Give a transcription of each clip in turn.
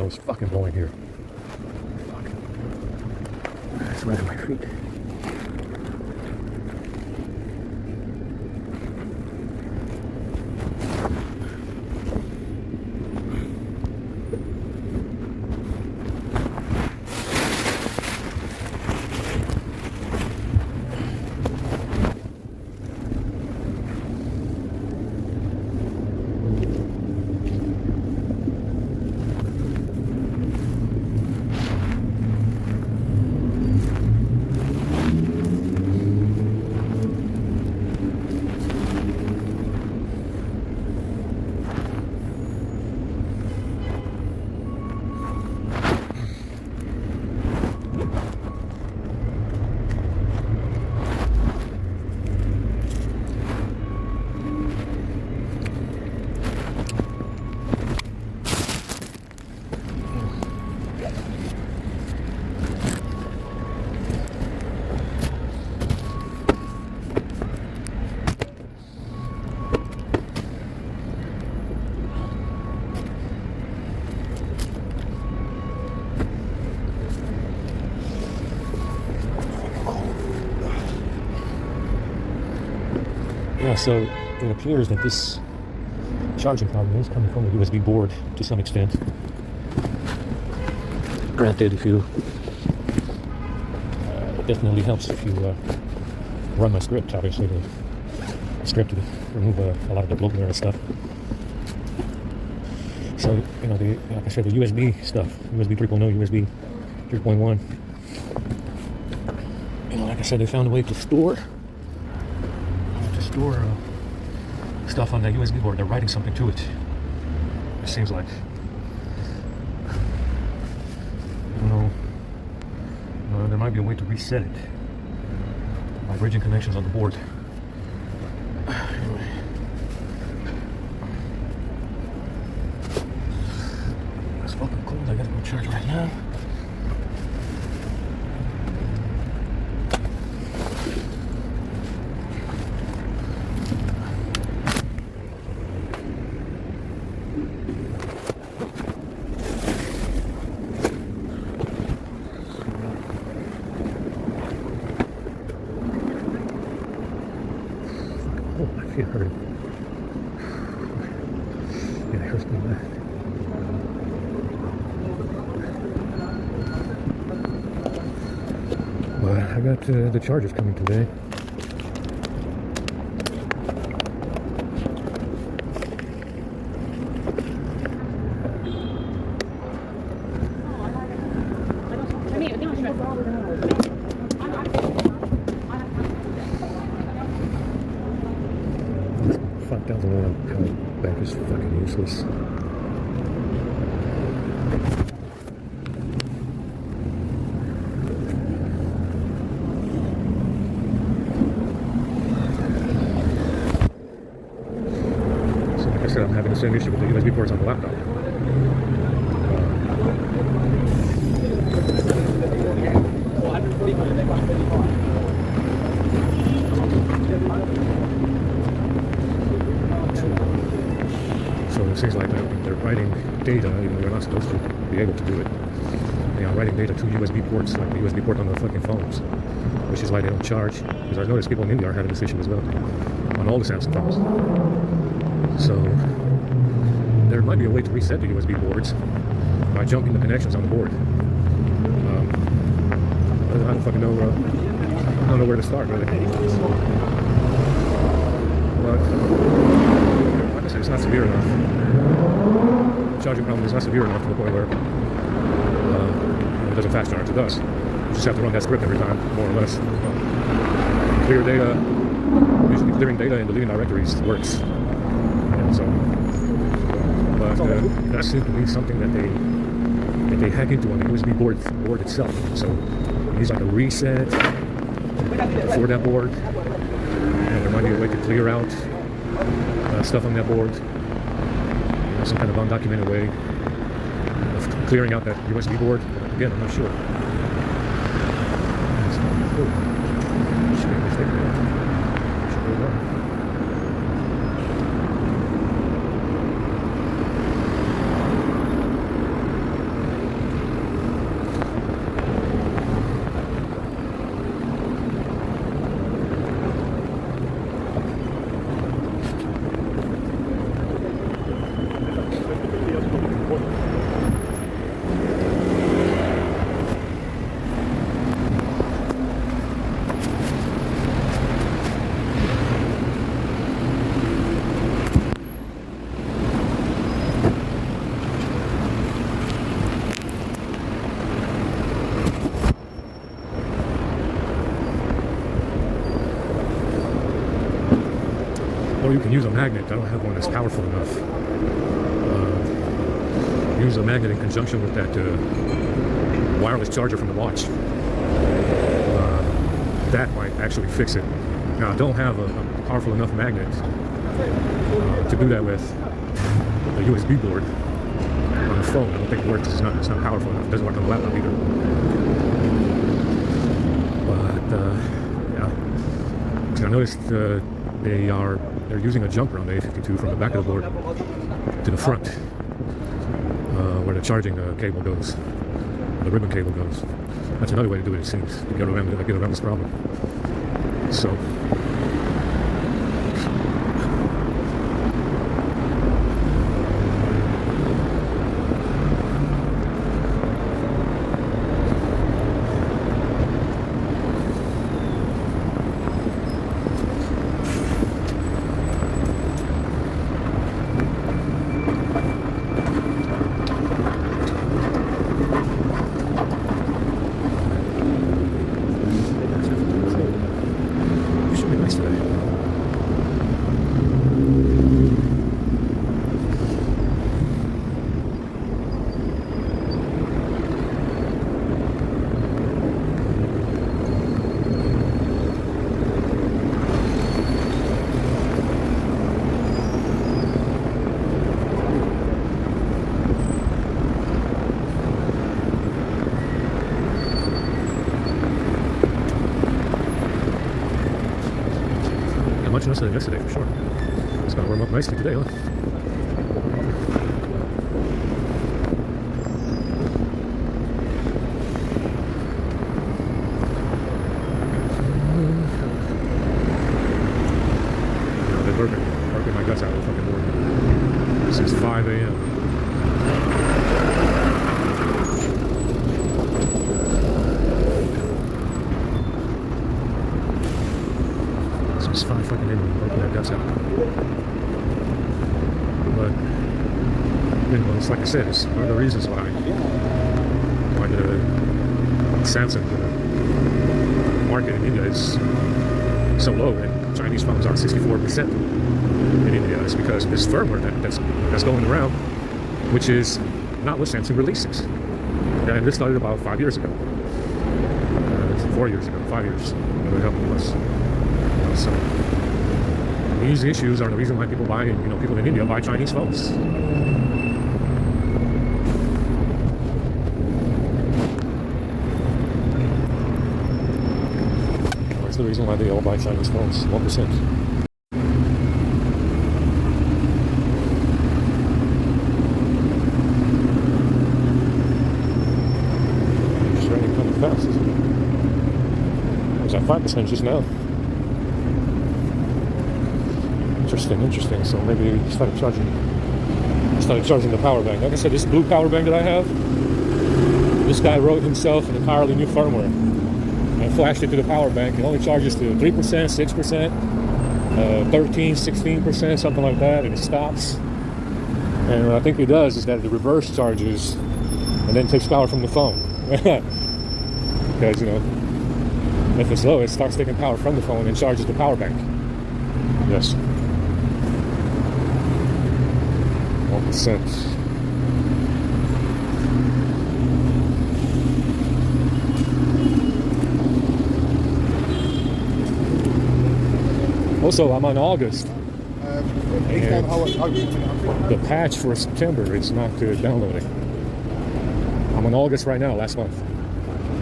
is fucking blowing here. Fuck. It's right at my feet. Yeah, so it appears that this charging problem is coming from the USB board to some extent. Granted, if you it definitely helps if you run my script, obviously the script to remove a lot of the bloatware and stuff. So, you know, like I said, the USB stuff, USB 3.0, USB 3.1, you know, like I said, they found a way to store stuff on that USB board. They're writing something to it. It seems like. I don't know. There might be a way to reset it by bridging connections on the board. Anyway. It's fucking cold. I gotta go charge right now. Oh, I feel hurt. Yeah, it hurts me bad. But I got the chargers coming today. $5,000 bank is fucking useless. So like I said, I'm having the same issue with the USB ports on the laptop. So it seems like they're writing data, even though they're not supposed to be able to do it. They are writing data to USB ports, like the USB port on the fucking phones, which is why they don't charge. Because I've noticed people in India are having this issue as well, on all the Samsung phones. So there might be a way to reset the USB boards by jumping the connections on the board. I don't fucking know. I don't know where to start, really. But like I said, it's not severe enough. The charging problem is not severe enough to the point where it doesn't fast charge. It does. You just have to run that script every time, more or less. Clear data. Usually clearing data and deleting directories works. And so, but that seems to be something that they hack into on the USB board itself. So it needs like a reset for that board. And there might be a way to clear out stuff on that board. Some kind of undocumented way of clearing out that USB board. Again, I'm not sure. or you can use a magnet. I don't have one that's powerful enough. Use a magnet in conjunction with that wireless charger from the watch. That might actually fix it. Now, I don't have a powerful enough magnet to do that with a USB board on the phone. I don't think it works. It's not powerful enough. It doesn't work on the laptop either. But yeah, because I noticed they're using a jumper on the A52 from the back of the board to the front, where the charging cable goes, the ribbon cable goes. That's another way to do it. It seems to get around this problem. So. Much nicer than yesterday, for sure. It's gonna warm up nicely today, huh? They're working my guts out of the fucking board since 5 a.m. It's 5 fucking in, working their guts out. But, you know, it's like I said, it's one of the reasons why the Samsung market in India is so low, and Chinese phones are 64% in India. It's because this firmware that's going around, which is not what Samsung releases. And this started about 5 years ago. 4 years ago, 5 years. A couple of us. So these issues are the reason why people in India buy Chinese phones. That's the reason why they all buy Chinese phones. 1%. It's really coming fast, isn't it? It was at 5% just now. Interesting. So maybe he started charging the power bank. Like I said, this blue power bank that I have, this guy wrote himself an entirely new firmware and flashed it to the power bank. It only charges to 3%, 6%, 13, 16%, something like that, and it stops. And what I think it does is that it reverse charges and then takes power from the phone. Because, if it's low, it starts taking power from the phone and charges the power bank. Yes. 1%. Also, I'm on August. And the patch for September is not downloading. I'm on August right now, last month.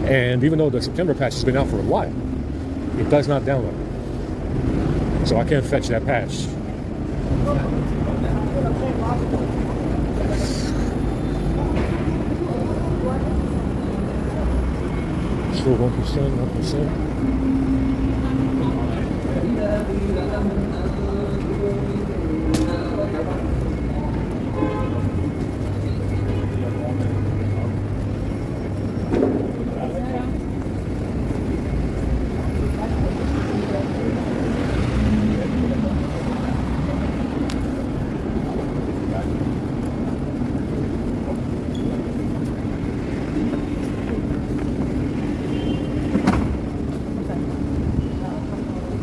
And even though the September patch has been out for a while, it does not download. So I can't fetch that patch. Still 1%.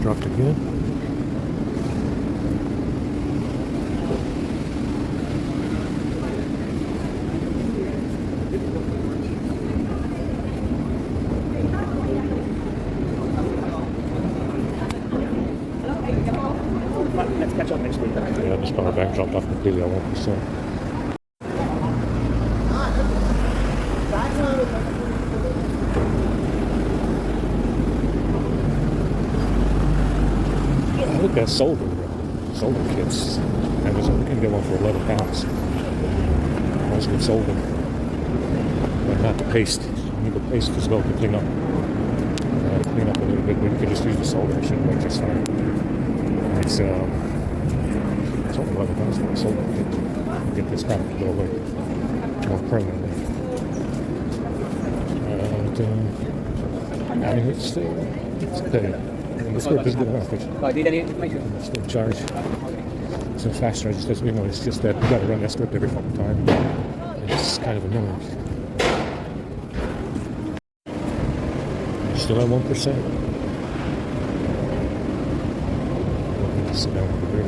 Dropped again. bank dropped off completely at 1%. Look at solder kits. Amazon, you can get one for £11. Most get solder, but not the paste. You need the paste as well to clean up a little bit. But you can just use the solder; it should work just fine. It's only £11 for a solder kit. Get this product to go away more permanently. I mean, it's okay. This work is good enough. It's no charge. It's no fast charge. It's just that you got to run that script every fucking time. It's kind of annoying. Still at 1%. Sit down with the beer.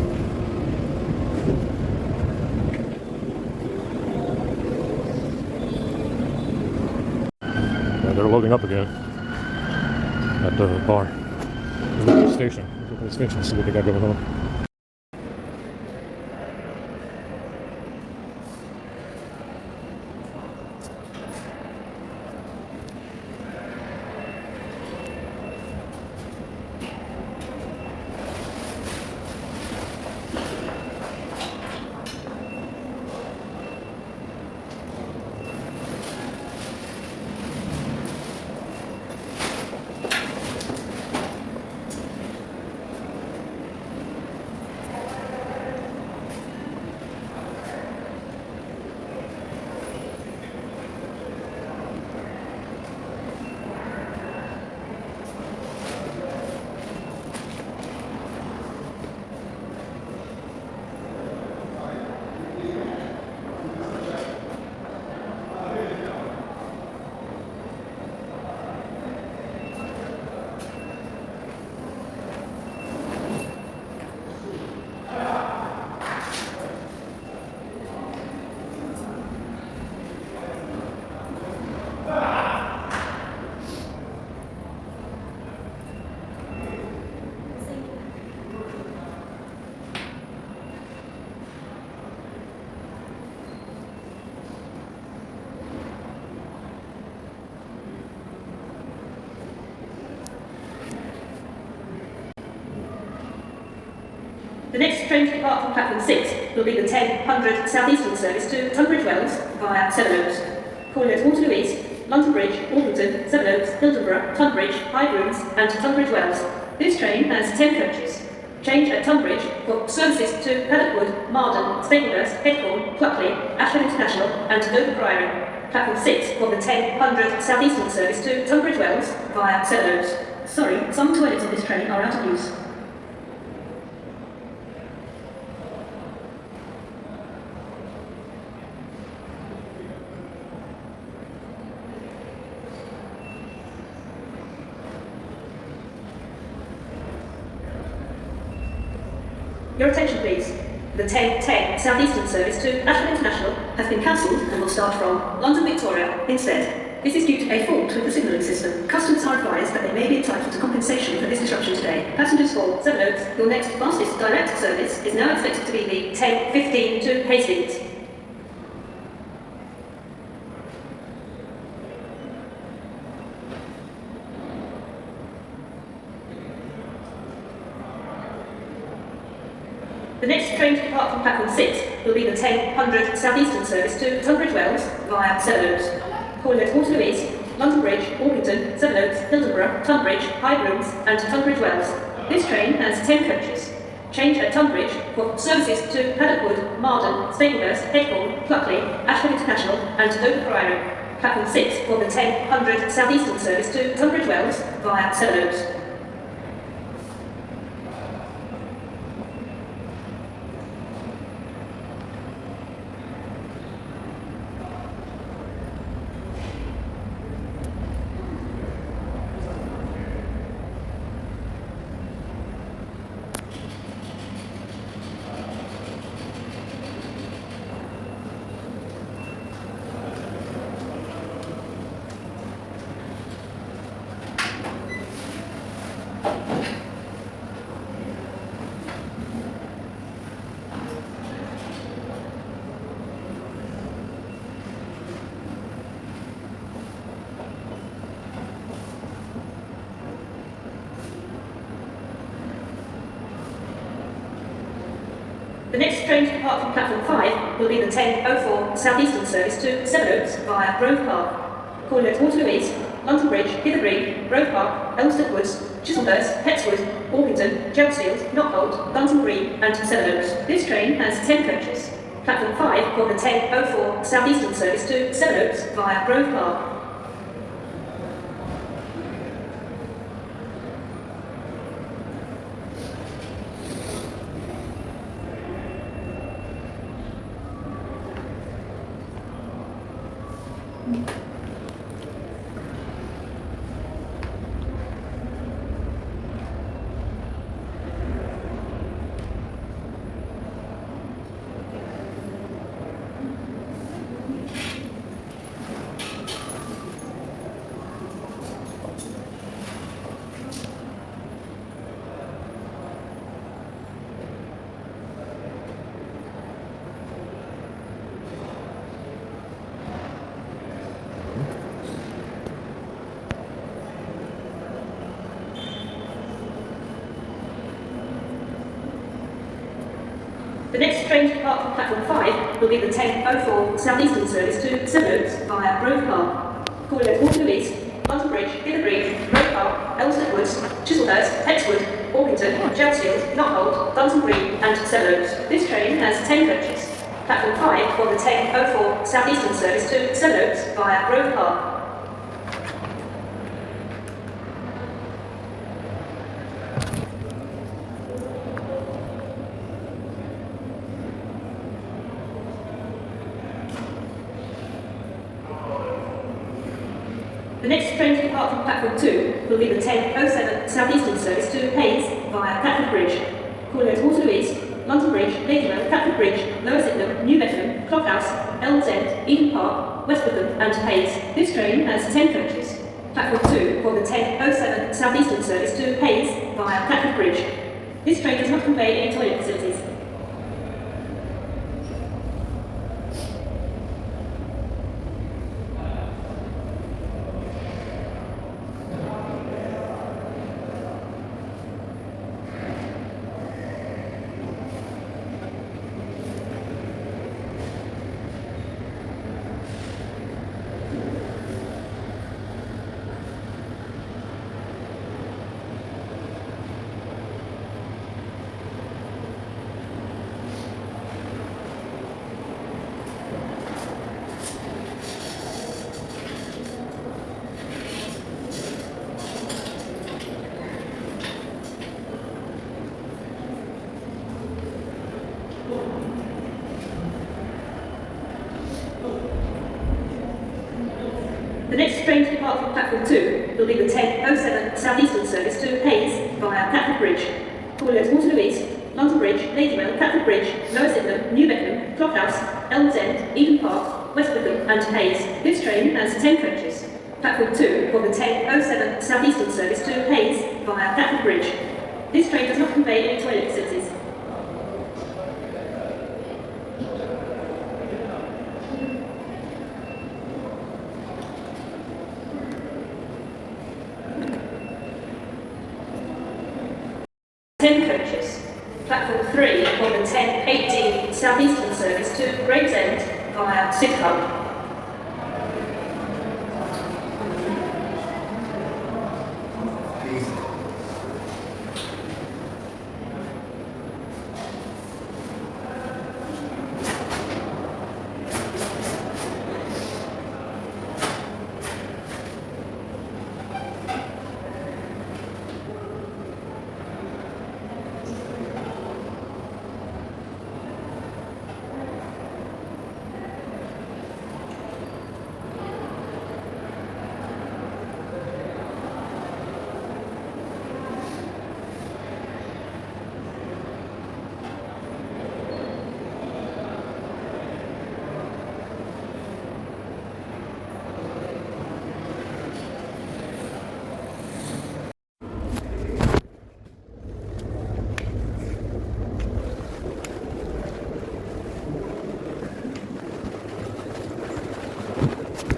They're loading up again at the bar. Look at the station. Look at the station. See what they got going on. The next train to depart from platform 6 will be the 10:100 Southeastern service to Tunbridge Wells via Sevenoaks. Calling at Waterloo East, London Bridge, Orpington, Sevenoaks, Hildenborough, Tunbridge, High Grooms and Tunbridge Wells. This train has 10 coaches. Change at Tunbridge for services to Paddockwood, Marden, Staplehurst, Headcorn, Pluckley, Ashford International and Dover Priory. Platform 6 for the 10:100 Southeastern service to Tunbridge Wells via Sevenoaks. Sorry, some toilets on this train are out of use. Your attention please. The 10:10 Southeastern service to Ashford International has been cancelled and will start from London Victoria instead. This is due to a fault with the signalling system. Customers are advised that they may be entitled to compensation for this disruption today. Passengers for Sevenoaks, your next fastest direct service is now expected to be the 10:15 to Hastings. The next train to depart from platform 6 will be the 10:100 Southeastern service to Tunbridge Wells via Sevenoaks. Calling at Waterloo East, London Bridge, Orpington, Sevenoaks, Hildenborough, Tunbridge, High Grooms and Tunbridge Wells. This train has 10 coaches. Change at Tunbridge for services to Paddockwood, Marden, Staplehurst, Headcorn, Pluckley, Ashford International and Dover Priory. Platform 6 for the 10:100 Southeastern service to Tunbridge Wells via Sevenoaks. next train to depart from platform 5 will be the 10:04 Southeastern service to Sevenoaks via Grove Park. Calling at Waterloo East, London Bridge, Hither Green, Grove Park, Elmsted Woods, Chislehurst, Hexwood, Orpington, Chelmsfield, Knockholt, London Green and Sevenoaks. This train has 10 coaches. Platform 5 for the 10:04 Southeastern service to Sevenoaks via Grove Park. The next train to depart from platform 5 will be the 10:04 Southeastern service to Sevenoaks via Grove Park. Calling at Waterloo East, London Bridge, Hither Green, Grove Park, Elmsted Woods, Chislehurst, Hexwood, Orpington, Chelmsfield, Knockholt, London Green and Sevenoaks. This train has 10 coaches. Platform 5 for the 10:04 Southeastern service to Sevenoaks via Grove Park. The next train to depart from platform 2 will be the 10:07 Southeastern service to Hayes via Catford Bridge. Calling at Waterloo East, London Bridge, Ladywell, Catford Bridge, Lower Sydenham, New Beckenham, Clock House, Elms End, Eden Park, West Wickham and Hayes. This train has 10 coaches. Platform 2 for the 10:07 Southeastern service to Hayes via Catford Bridge. This train does not convey any toilet facilities. The next train to depart from platform 2 will be the 10:07 Southeastern service to Hayes via Catford Bridge. Calling at Waterloo East, London Bridge, Ladywell, Catford Bridge, Lower Sydenham, New Beckenham, Clock House, Elms End, Eden Park, West Wickham and Hayes. This train has 10 coaches. Platform 2 for the 10:07 Southeastern service to Hayes via Catford Bridge. This train does not convey any toilet facilities. Platform 3 for the 10:18 Southeastern service to Gravesend via Sidcup.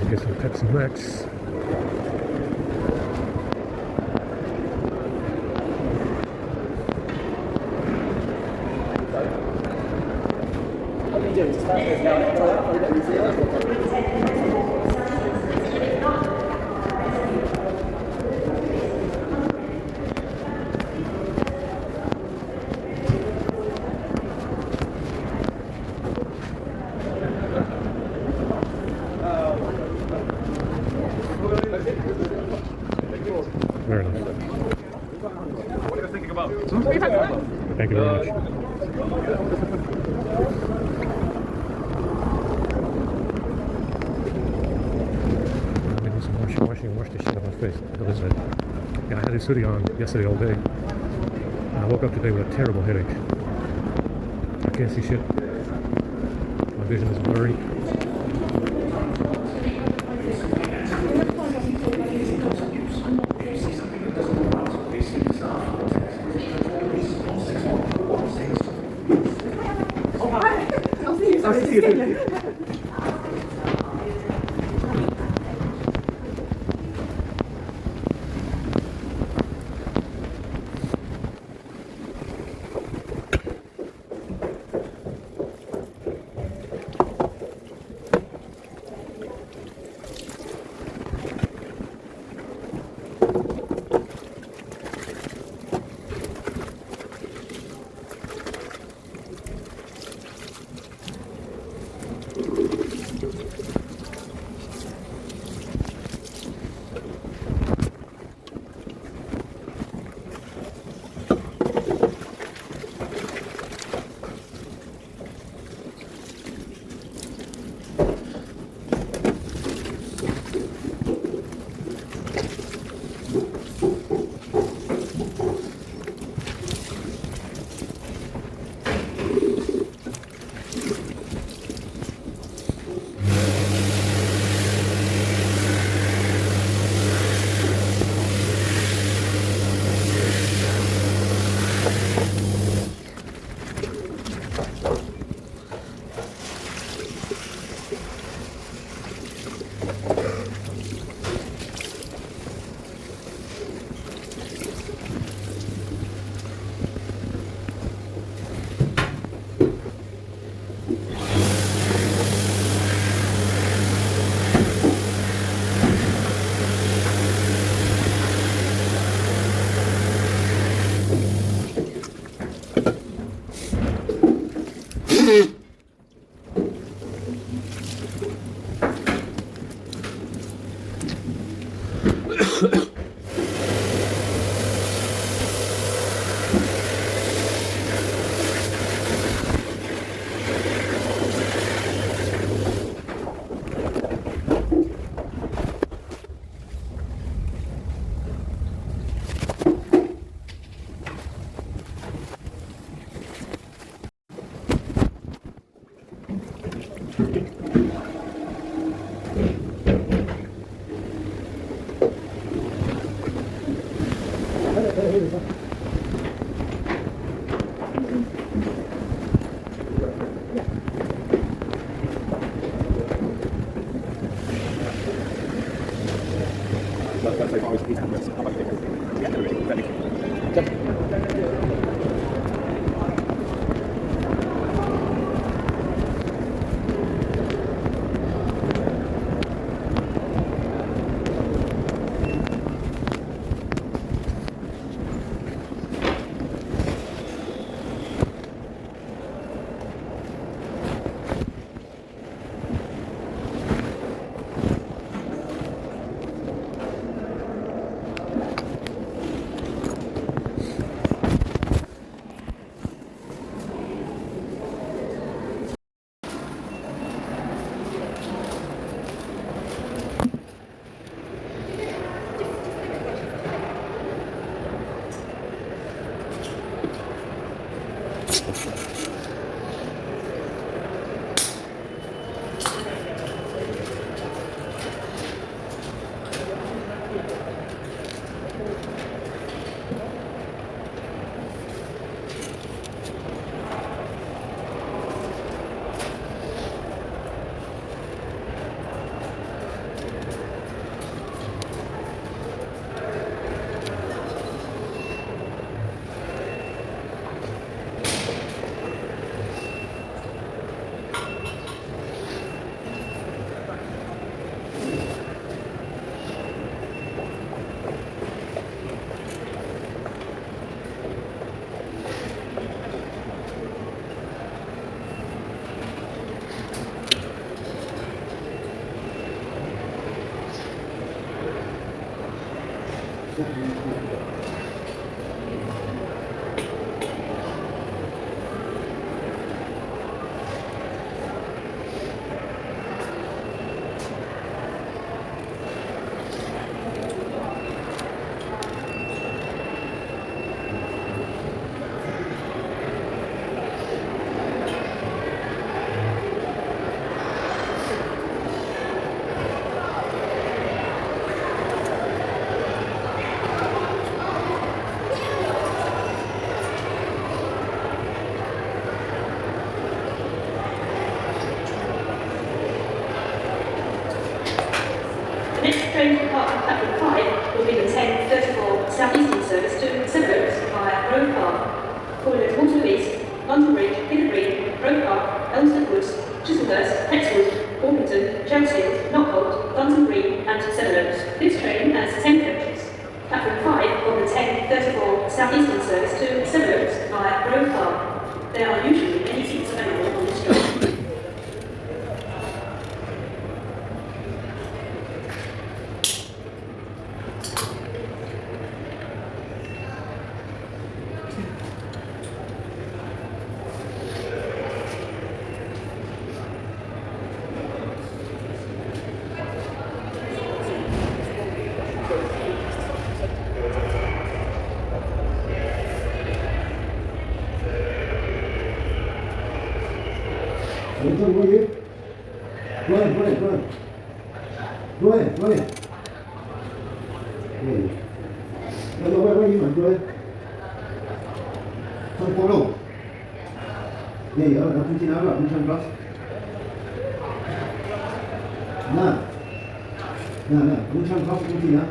Get some Pepsi Max. Very nice. What are you thinking about? Thank you very much. I need some washing and wash this shit off my face. What the hell is that? Yeah, I had this hoodie on yesterday all day. And I woke up today with a terrible headache. I can't see shit. My vision is blurry. The next train to depart from platform 5 will be the 10:34 Southeastern service to Sevenoaks via Grove Park, calling at Waterloo East, London Bridge, Hither Green, Grove Park, Elmsford Woods, Chislehurst, Hexwood, Orpington, Chelsfield, Knockholt, London Green and Sevenoaks. This train has 10 coaches. Platform 5 on the 10:34 Southeastern service to Sevenoaks via Grove Park. There are usually many seats available on this train. Go ahead. Where you go ahead. Không có đâu. Đây ở trong trên áo là bên trong đó. Nè, bên trong đó cũng gì nữa.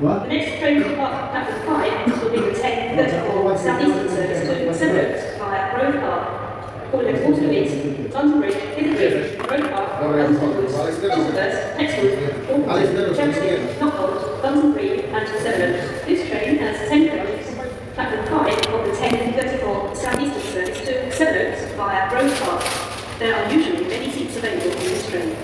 What? The next train to depart from platform 5 will be the 10:34 Southeastern service to Sevenoaks via Grove Park, calling at Waterloo East, London Bridge, Hither Green, Grove Park, Elmsford Woods, Chislehurst, Hexwood, Orpington, Chelsfield, Knockholt, London Green and Sevenoaks. This train has 10 coaches. Platform 5 of the 10:34 Southeastern service to Sevenoaks via Grove Park. There are usually many seats available on this train.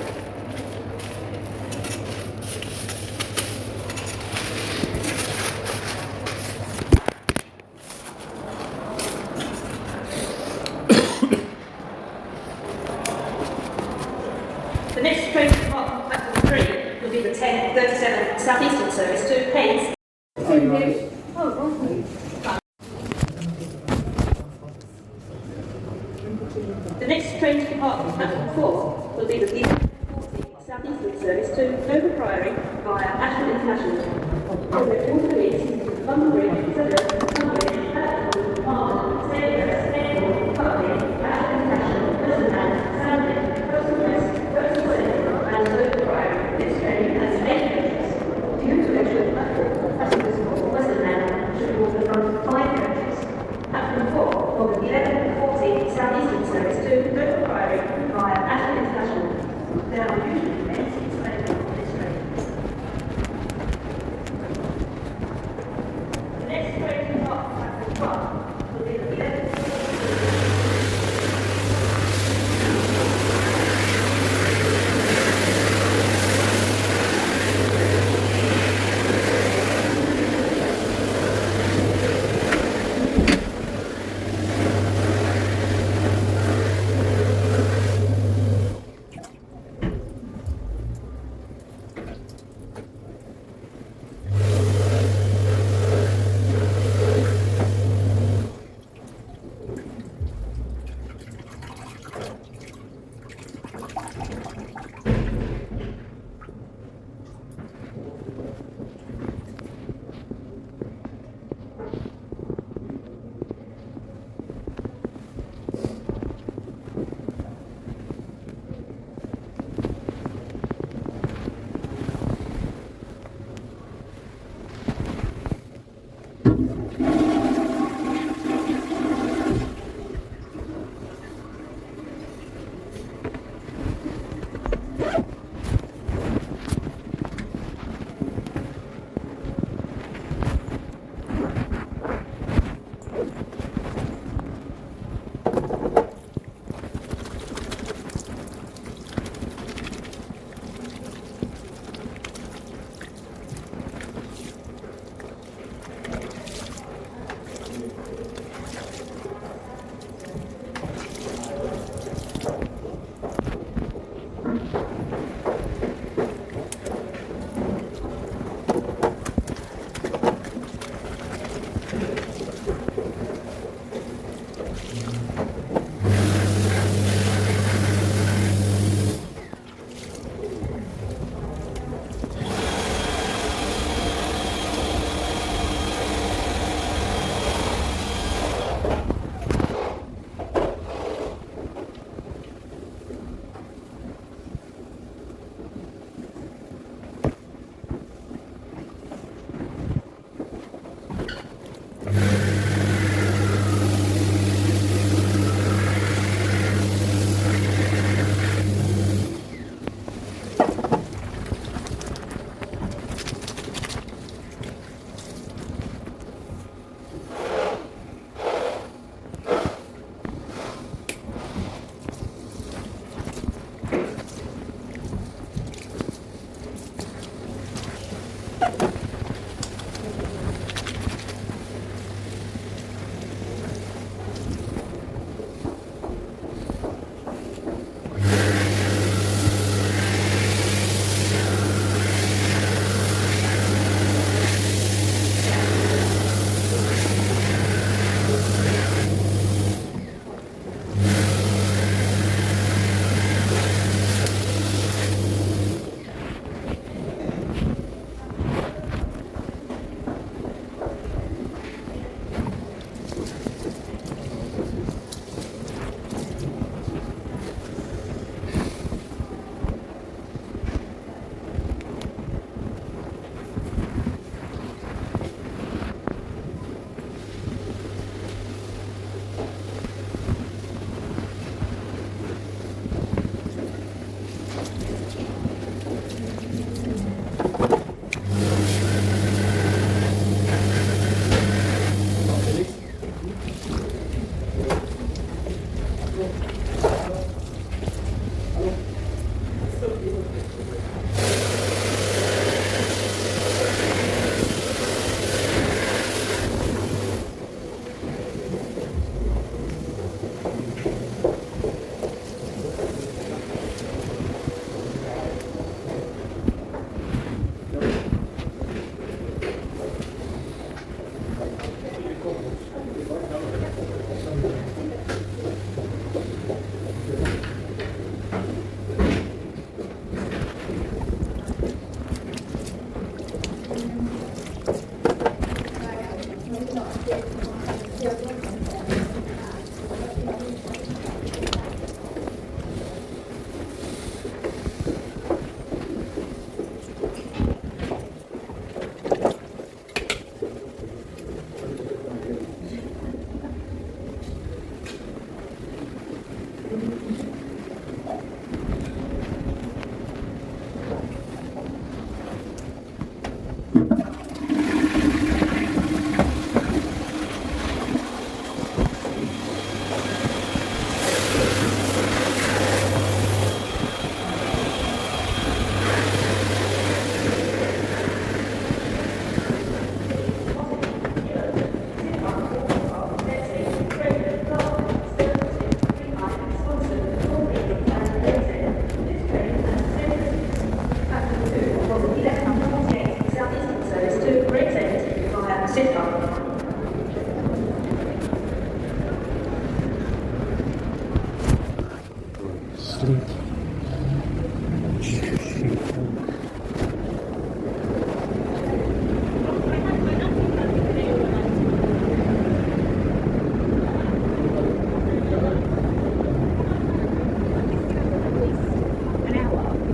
The next train to depart from platform 3 will be the 10:37 Southeastern service to Hayes. The next train to depart from platform 4 will be the 11:40 Southeastern service to Dover Priory via Ashford International. Calling at Waterloo East, London Bridge, Sevenoaks, Tunbridge, Hatfield, Marlton, Stainsworth, Airport, Putney, Ashford International, Westernland, Sandwich, Coastal West, Coastal Central and Dover Priory. This train has 8 coaches. Due to extra platform, passengers for Westernland should walk the front 5 coaches. Platform 4 of the 11:40 Southeastern service to Dover Priory via Ashford International. There are usually many seats available on this train. The next train to depart from platform 1 will be the 11:40.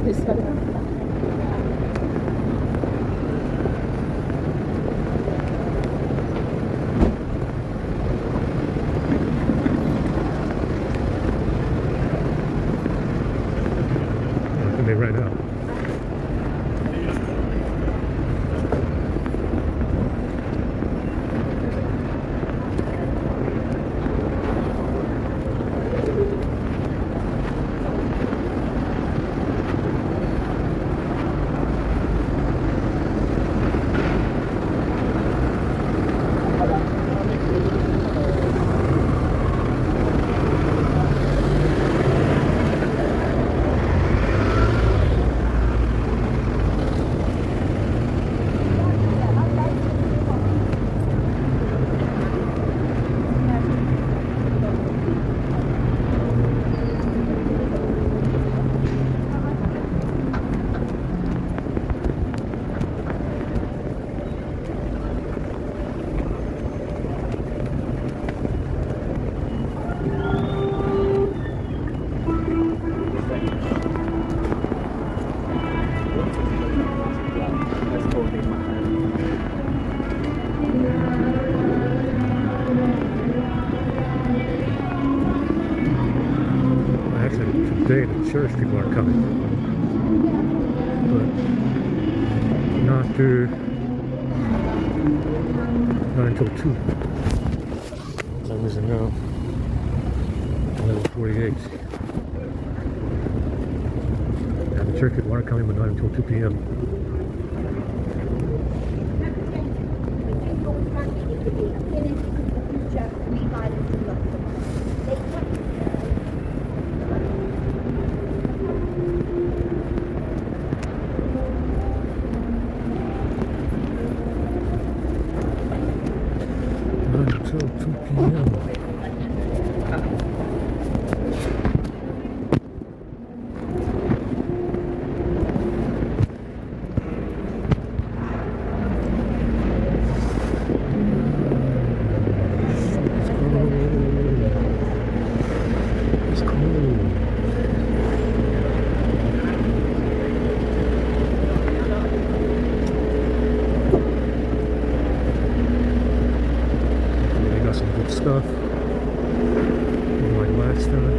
huska det. And they ran out. Actually, today the church people are coming, but not until 2. Time is it now? 11:48. Yeah, the church people are coming, but not until 2 p.m. Not until 2 p.m. It's cold. They got some good stuff. Like last time.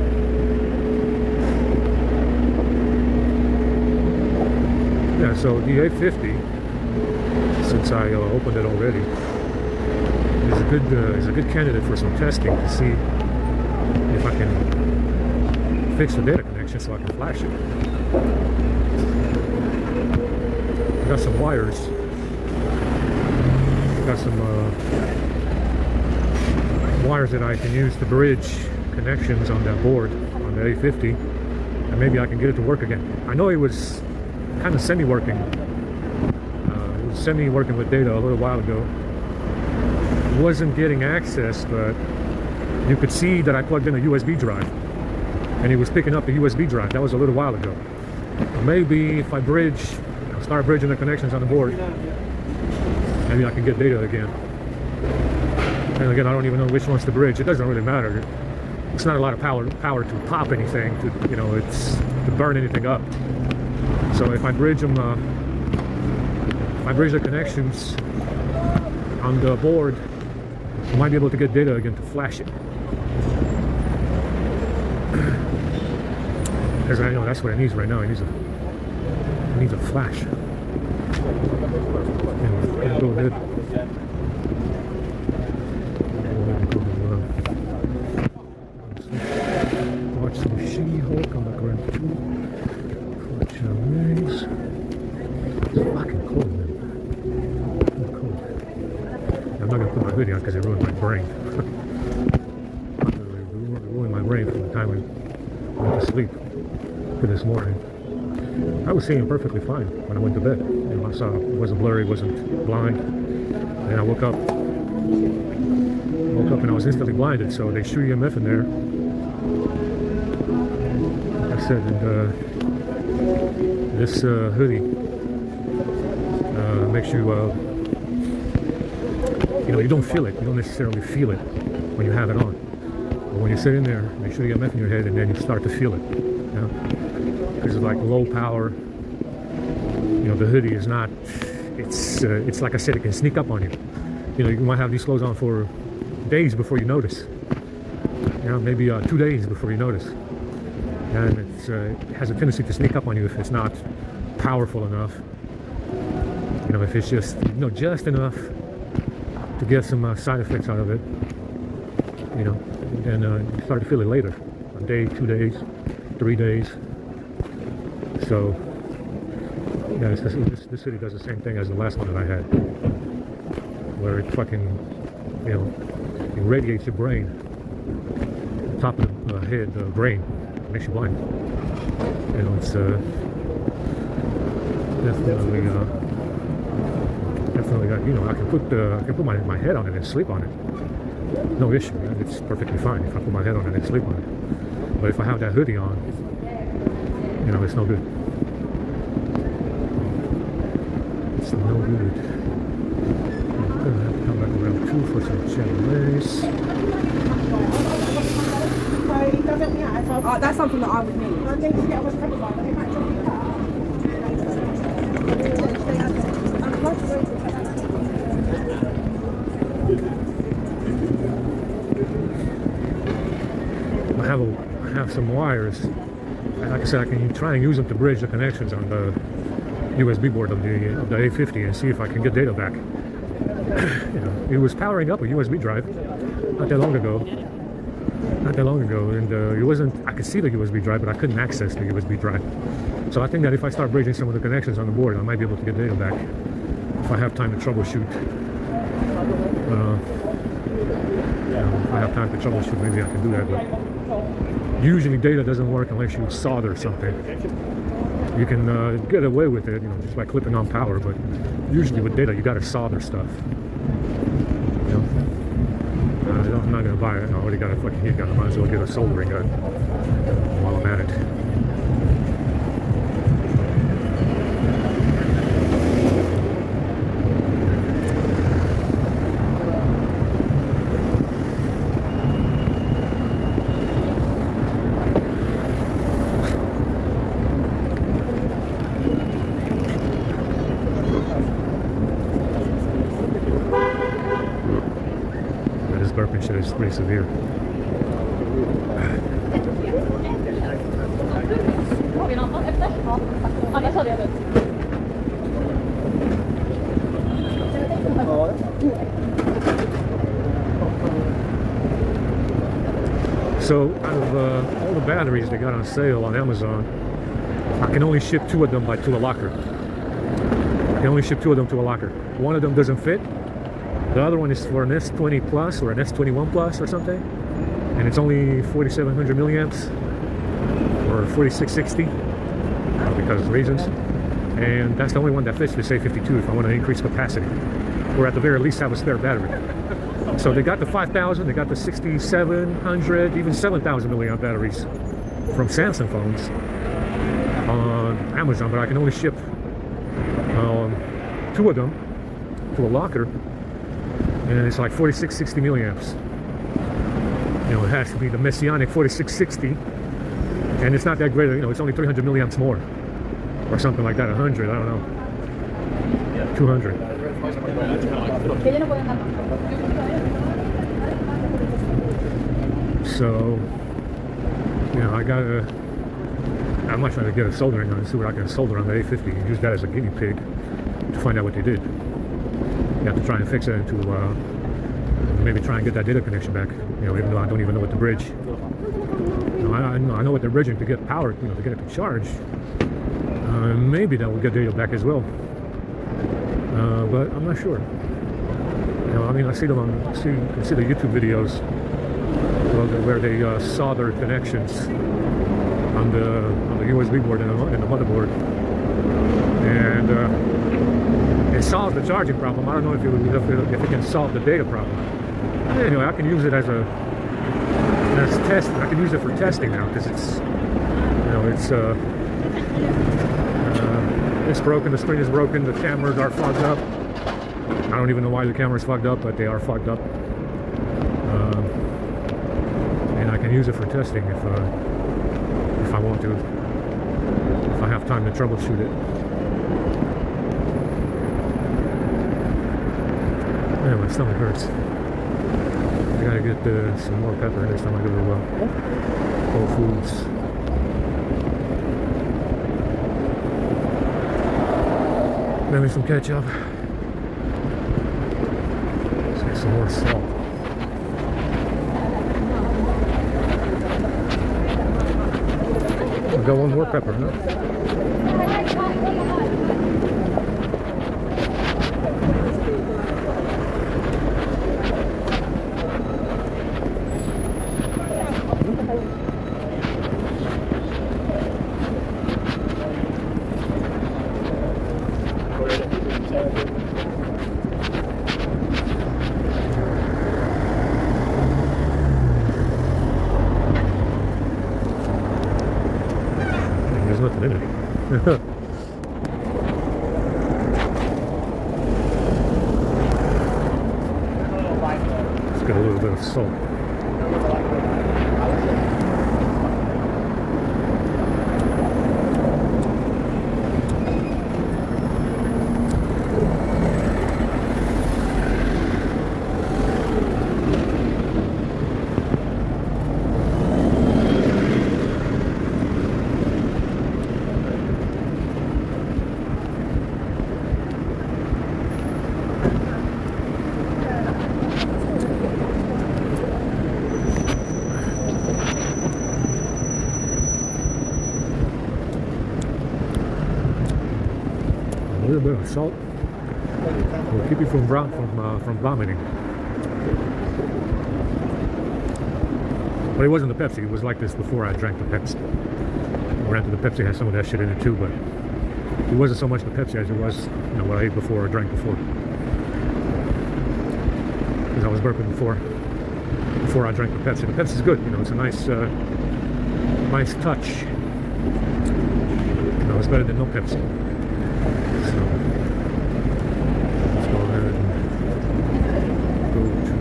Yeah, so the A50, since I opened it already, is a good candidate for some testing to see if I can fix the data connection so I can flash it. I got some wires. I got some wires that I can use to bridge connections on that board on the A50, and maybe I can get it to work again. I know it was kind of semi-working. It was semi-working with data a little while ago. Wasn't getting access, but you could see that I plugged in a USB drive and it was picking up the USB drive. That was a little while ago. Maybe if I start bridging the connections on the board, maybe I can get data again. And again, I don't even know which one's to bridge. It doesn't really matter. It's not a lot of power to pop anything, it's to burn anything up. So if I bridge them, if I bridge the connections on the board, I might be able to get data again to flash it. Because I know that's what it needs right now. It needs a flash. Anyway, go ahead. Watch some She-Hulk. Come back around to watch legs. It's fucking cold, man. It's cold. I'm not gonna put my hoodie on because it ruined my brain. It ruined my brain from the time I went to sleep to this morning. I was seeing perfectly fine when I went to bed. I saw it wasn't blurry, wasn't blind. Then I woke up and I was instantly blinded. So they shoot EMF in there. Like I said, this hoodie makes you, you don't feel it. You don't necessarily feel it when you have it on. But when you sit in there, they shoot EMF in your head, and then you start to feel it. Because is like low power. You know, the hoodie is not. It's like I said, it can sneak up on you. You know, you might have these clothes on for days before you notice. You know, maybe 2 days before you notice. And it has a tendency to sneak up on you if it's not powerful enough. You know, if it's just, you know, just enough to get some side effects out of it. You know, and you start to feel it later. A day, 2 days, 3 days. So, yeah, this hoodie does the same thing as the last one that I had. Where it fucking, you know, it radiates your brain. The top of the head, the brain, makes you blind. You know, it's definitely got, you know, I can put my head on it and sleep on it. No issue, man. It's perfectly fine if I put my head on it and sleep on it. But if I have that hoodie on, you know, it's no good. It's no good. I'm gonna have to come back around 2 for some Chevrolet's. That's something that I would need. I have some wires. Like I said, I can try and use them to bridge the connections on the USB board of the A50 and see if I can get data back. You know, it was powering up a USB drive not that long ago, and it wasn't. I could see the USB drive, but I couldn't access the USB drive. So I think that if I start bridging some of the connections on the board, I might be able to get data back if I have time to troubleshoot. If I have time to troubleshoot, maybe I can do that. But usually, data doesn't work unless you solder something. You can get away with it, you know, just by clipping on power. But usually with data, you got to solder stuff. You know, I'm not gonna buy it. I already got a fucking heat gun. I might as well get a soldering gun while I'm at it. Burping shit is pretty severe. So out of all the batteries they got on sale on Amazon, I can only ship 2 of them to a locker. I can only ship 2 of them to a locker. One of them doesn't fit. The other one is for an S20 Plus or an S21 Plus or something, and it's only 4,700 milliamps or 4660 because of reasons. And that's the only one that fits this A52 if I want to increase capacity, or at the very least have a spare battery. So they got the 5,000, they got the 6,700, even 7,000 milliamp batteries from Samsung phones on Amazon, but I can only ship 2 of them to a locker. And it's like 4660 milliamps. You know, it has to be the Messianic 4660, and it's not that great. You know, it's only 300 milliamps more, or something like that. 100, I don't know. 200. So, you know, I'm not trying to get a soldering gun and see what I can solder on the A50 and use that as a guinea pig to find out what they did. You have to try and fix it into maybe try and get that data connection back. You know, even though I don't even know what to bridge. You know, I know what they're bridging to get power. You know, to get it to charge. Maybe that will get data back as well. But I'm not sure. You know, I mean, I see them on. You can see the YouTube videos where they solder connections on the USB board and the motherboard, and. It solves the charging problem. I don't know if it can solve the data problem. Anyway, I can use it as test. I can use it for testing now because it's, you know, it's broken. The screen is broken. The cameras are fogged up. I don't even know why the camera's fogged up, but they are fogged up. And I can use it for testing if I want to. If have time to troubleshoot it. Man, my stomach hurts. I gotta get some more pepper next time I go to Whole Foods. Maybe some ketchup. Let's get some more salt. I've got one more pepper, huh? There's nothing in it. Let's get a little bit of salt. A little bit of salt will keep you from vomiting. But it wasn't the Pepsi. It was like this before I drank the Pepsi. Granted, the Pepsi has some of that shit in it too, but it wasn't so much the Pepsi as it was, you know, what I ate before or drank before. Because I was burping before I drank the Pepsi. The Pepsi's good, you know. It's a nice touch. You know, it's better than no Pepsi. So let's go ahead and go to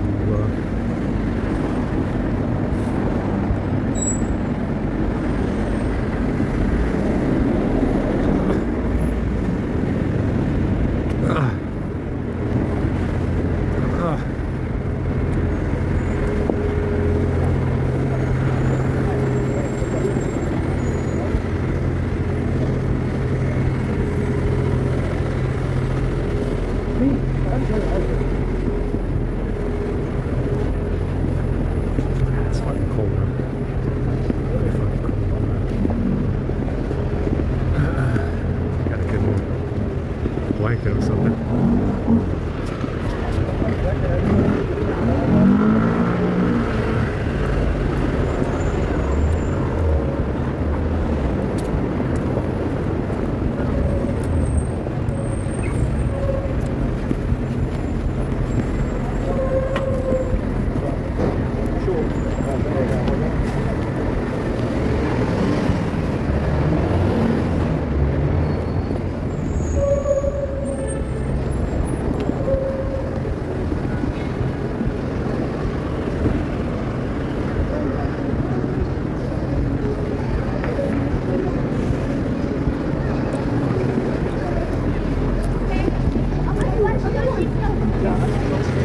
it's fucking cold now. Really fucking cold. Gotta get more blanket or something.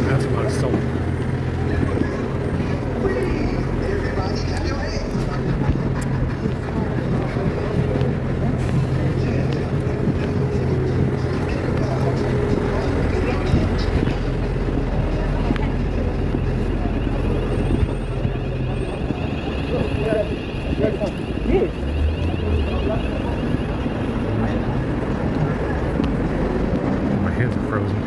That's a lot of salt. My hands are frozen.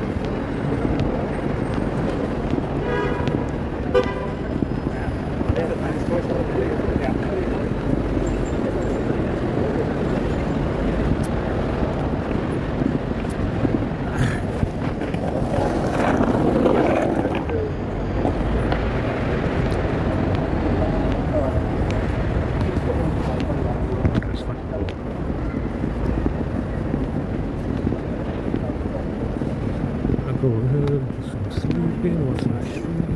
That's fucking cool. I'll go ahead and do some sleeping, watch some streaming.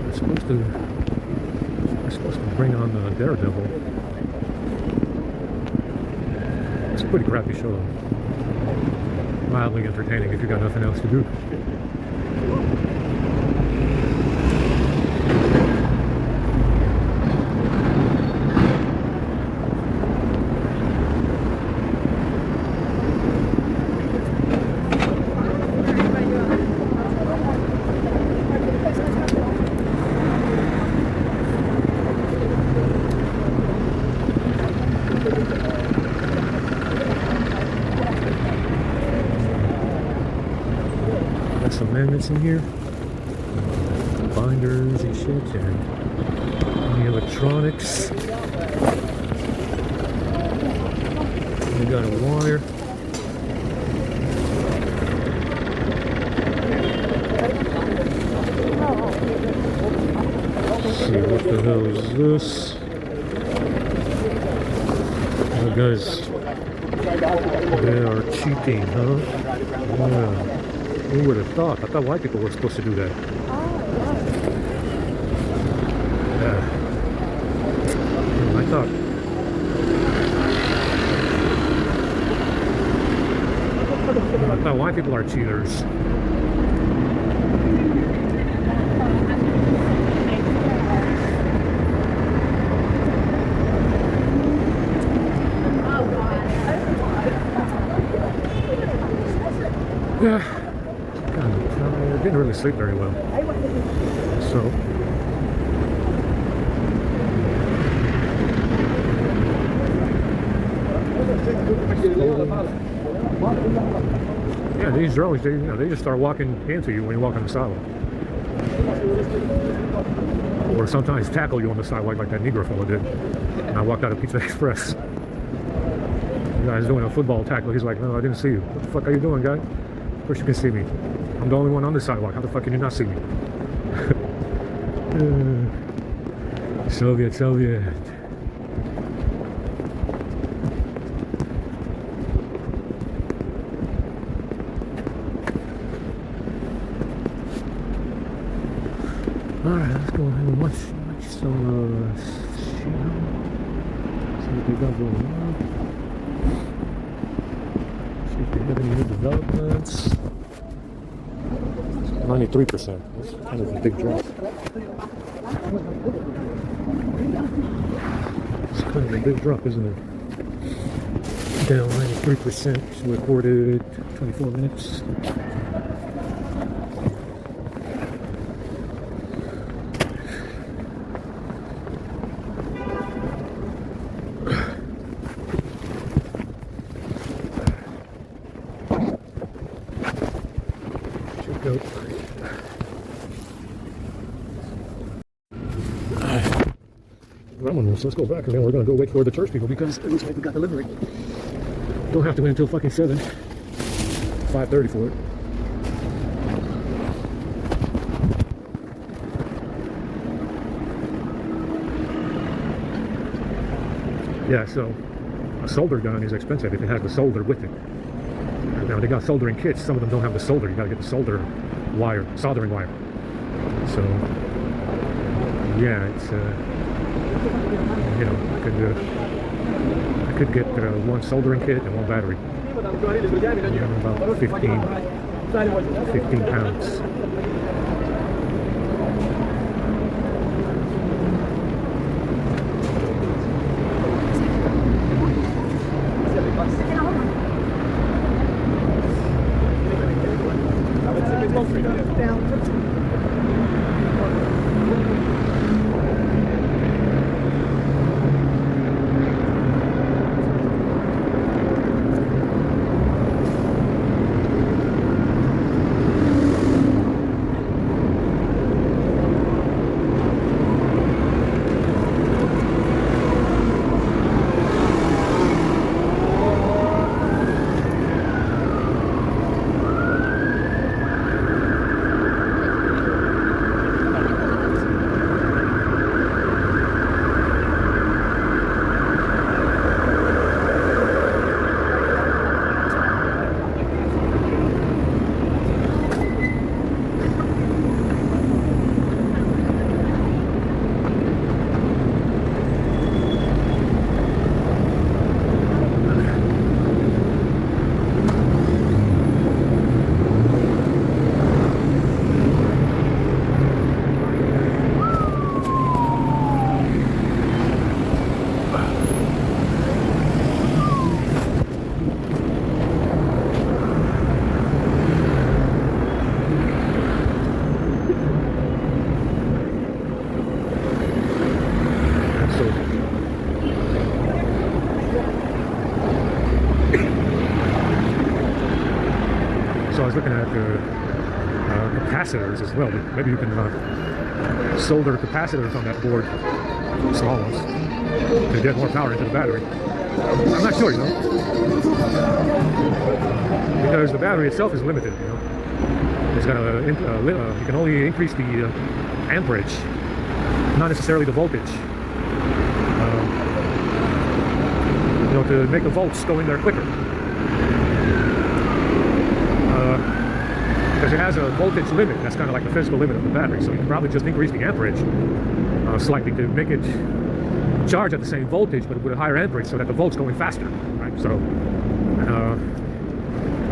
I'm supposed to bring on the Daredevil. It's a pretty crappy show though. Mildly entertaining if you got nothing else to do. Got some magnets in here, binders and shit, and the electronics. We got a wire. Let's see, what the hell is this? Oh, guys, they are cheating, huh? Yeah. Who would have thought? I thought white people were supposed to do that. Yeah. I thought white people are cheaters. Yeah. I didn't really sleep very well. So. Yeah, these drones, they just start walking into you when you walk on the sidewalk. Or sometimes tackle you on the sidewalk like that Negro fellow did. And I walked out of Pizza Express. The guy's doing a football tackle. He's like, no, I didn't see you. What the fuck are you doing, guy? Of course you can see me. I'm the only one on the sidewalk. How the fuck can you not see me? Soviet. Alright, let's go ahead and watch some see what they got going on. See if they have any new developments. 93%. That's kind of a big drop. It's kind of a big drop, isn't it? Down 93%. Recorded 24 minutes. So let's go back and then we're gonna go wait for the church people because it looks like we got delivery. Don't have to wait until fucking 5:30 for it. Yeah, so a solder gun is expensive if it has the solder with it. Now they got soldering kits. Some of them don't have the solder. You gotta get the soldering wire. So yeah, it's I could get one soldering kit and one battery. About 15 pounds. I was looking at capacitors as well. Maybe you can solder capacitors on that board, small ones, to get more power into the battery. I'm not sure, you know, because the battery itself is limited, you know. It's got you can only increase the amperage, not necessarily the voltage. You know, to make the volts go in there quicker. Because it has a voltage limit, that's kind of like the physical limit of the battery, so you can probably just increase the amperage slightly to make it charge at the same voltage but with a higher amperage so that the volts go in faster, right? So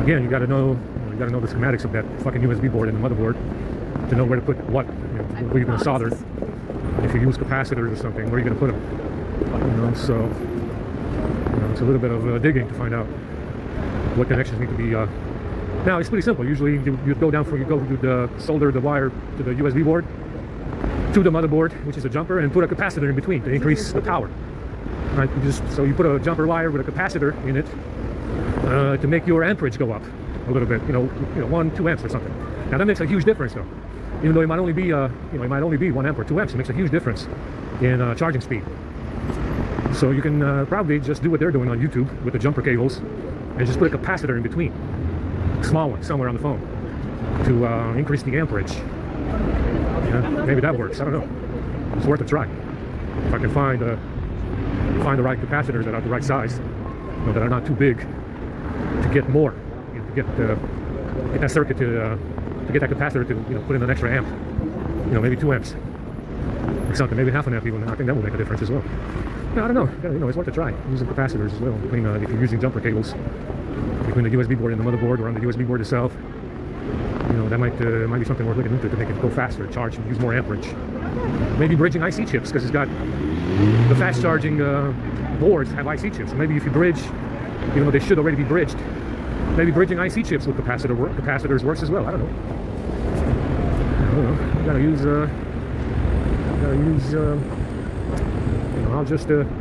again, you got to know the schematics of that fucking USB board and the motherboard to know where to put what, you know, where you're going to solder. If you use capacitors or something, where are you going to put them? You know, so you know, it's a little bit of digging to find out what connections need to be. Now it's pretty simple. Usually you'd solder the wire to the USB board to the motherboard, which is a jumper, and put a capacitor in between to increase the power. Right? So you put a jumper wire with a capacitor in it to make your amperage go up a little bit. You know, 1-2 amps or something. Now that makes a huge difference, though. Even though it might only be it might only be 1 amp or 2 amps, it makes a huge difference in charging speed. So you can probably just do what they're doing on YouTube with the jumper cables and just put a capacitor in between, a small one somewhere on the phone, to increase the amperage. Yeah, maybe that works. I don't know. It's worth a try. If I can find the right capacitors that are the right size, you know, that are not too big, to get more, you know, to get that circuit to get that capacitor to, you know, put in an extra amp. You know, maybe 2 amps or something. Maybe half an amp even. I think that will make a difference as well. No, I don't know. You know, it's worth a try using capacitors as well. Between if you're using jumper cables between the USB board and the motherboard, or on the USB board itself. You know, that might be something worth looking into to make it go faster, charge, and use more amperage. Maybe bridging IC chips, because it's got the fast charging boards have IC chips. So maybe if you bridge, even though they should already be bridged, maybe bridging IC chips with capacitors works as well. I don't know. You gotta use. You know,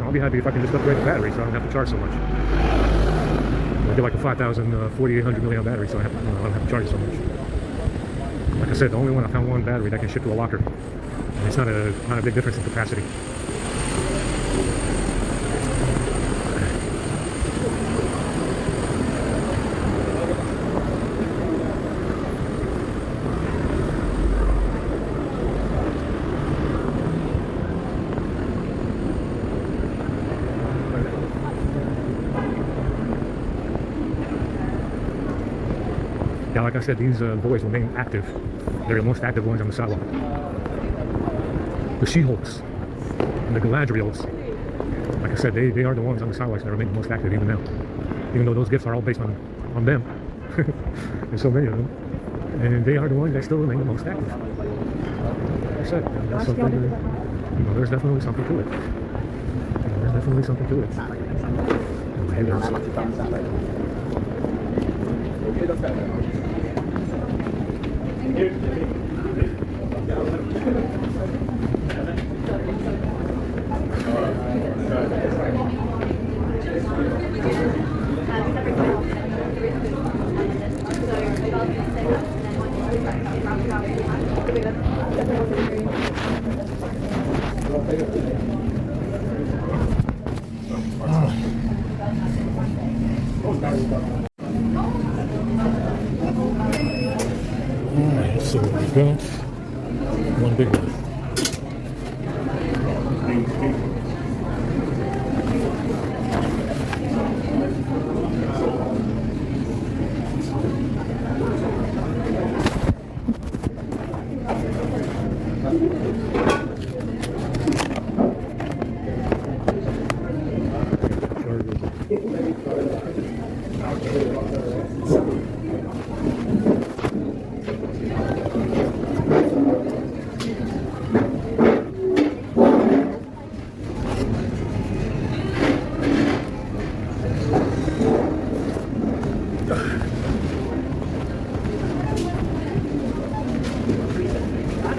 I'll be happy if I can just upgrade the battery so I don't have to charge so much. I do like a 4,800 milliamp battery, so I don't have to charge so much. Like I said, the only one I found one battery that can ship to a locker. And it's not a big difference in capacity. Yeah, like I said, these boys remain active. They're the most active ones on the sidewalk. The She-Hulks and the Galadriels, like I said, they are the ones on the sidewalks that remain the most active even now. Even though those gifts are all based on them. There's so many of them. And they are the ones that still remain the most active. Like I said, there's definitely something to it. There's definitely something to it. Alright, so we've got one big one.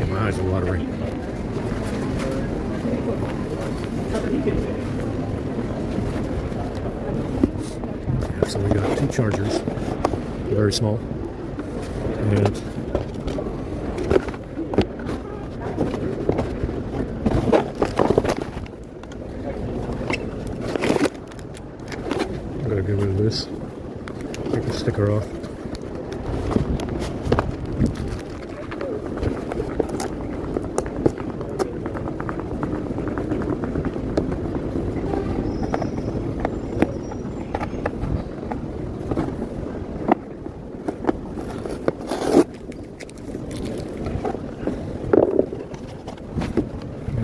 My eyes are watering. So we got two chargers, very small. And I'm gonna get rid of this. Take the sticker off.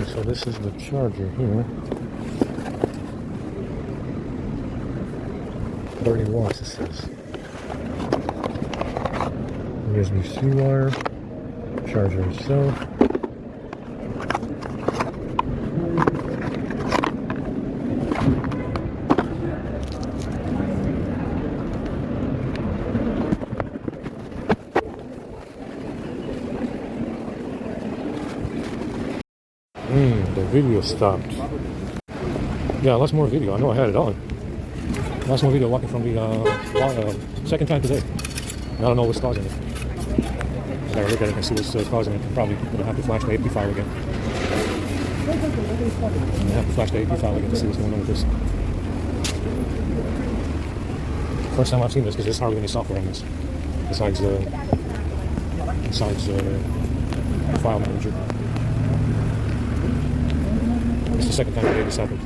So this is the charger here. 30 watts it says. USB-C wire, charger itself. The video stopped. Yeah, lots more video. I know I had it on. Lots more video walking from the second time today. I don't know what's causing it. I gotta look at it and see what's causing it. I'm probably gonna have to flash the AP file again. I'm gonna have to flash the AP file again to see what's going on with this. First time I've seen this because there's hardly any software on this besides file manager. It's the second time today this happened.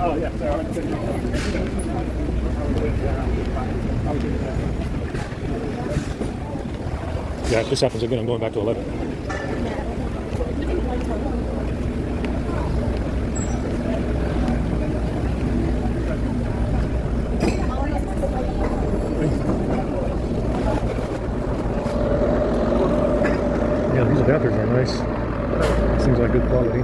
Oh, yeah, sorry. Yeah, if this happens again, I'm going back to 11. Yeah, these adapters are nice. Seems like good quality.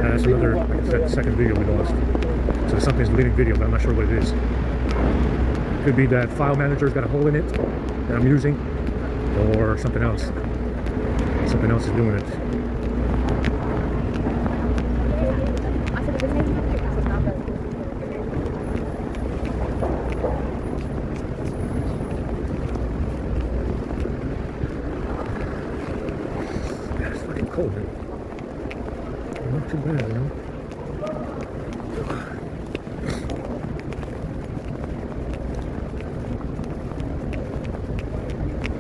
That's another, like I said, second video we lost. So something's deleting video, but I'm not sure what it is. Could be that file manager's got a hole in it that I'm using, or something else. Something else is doing it. Yeah, it's fucking cold, man. Not too bad, you know?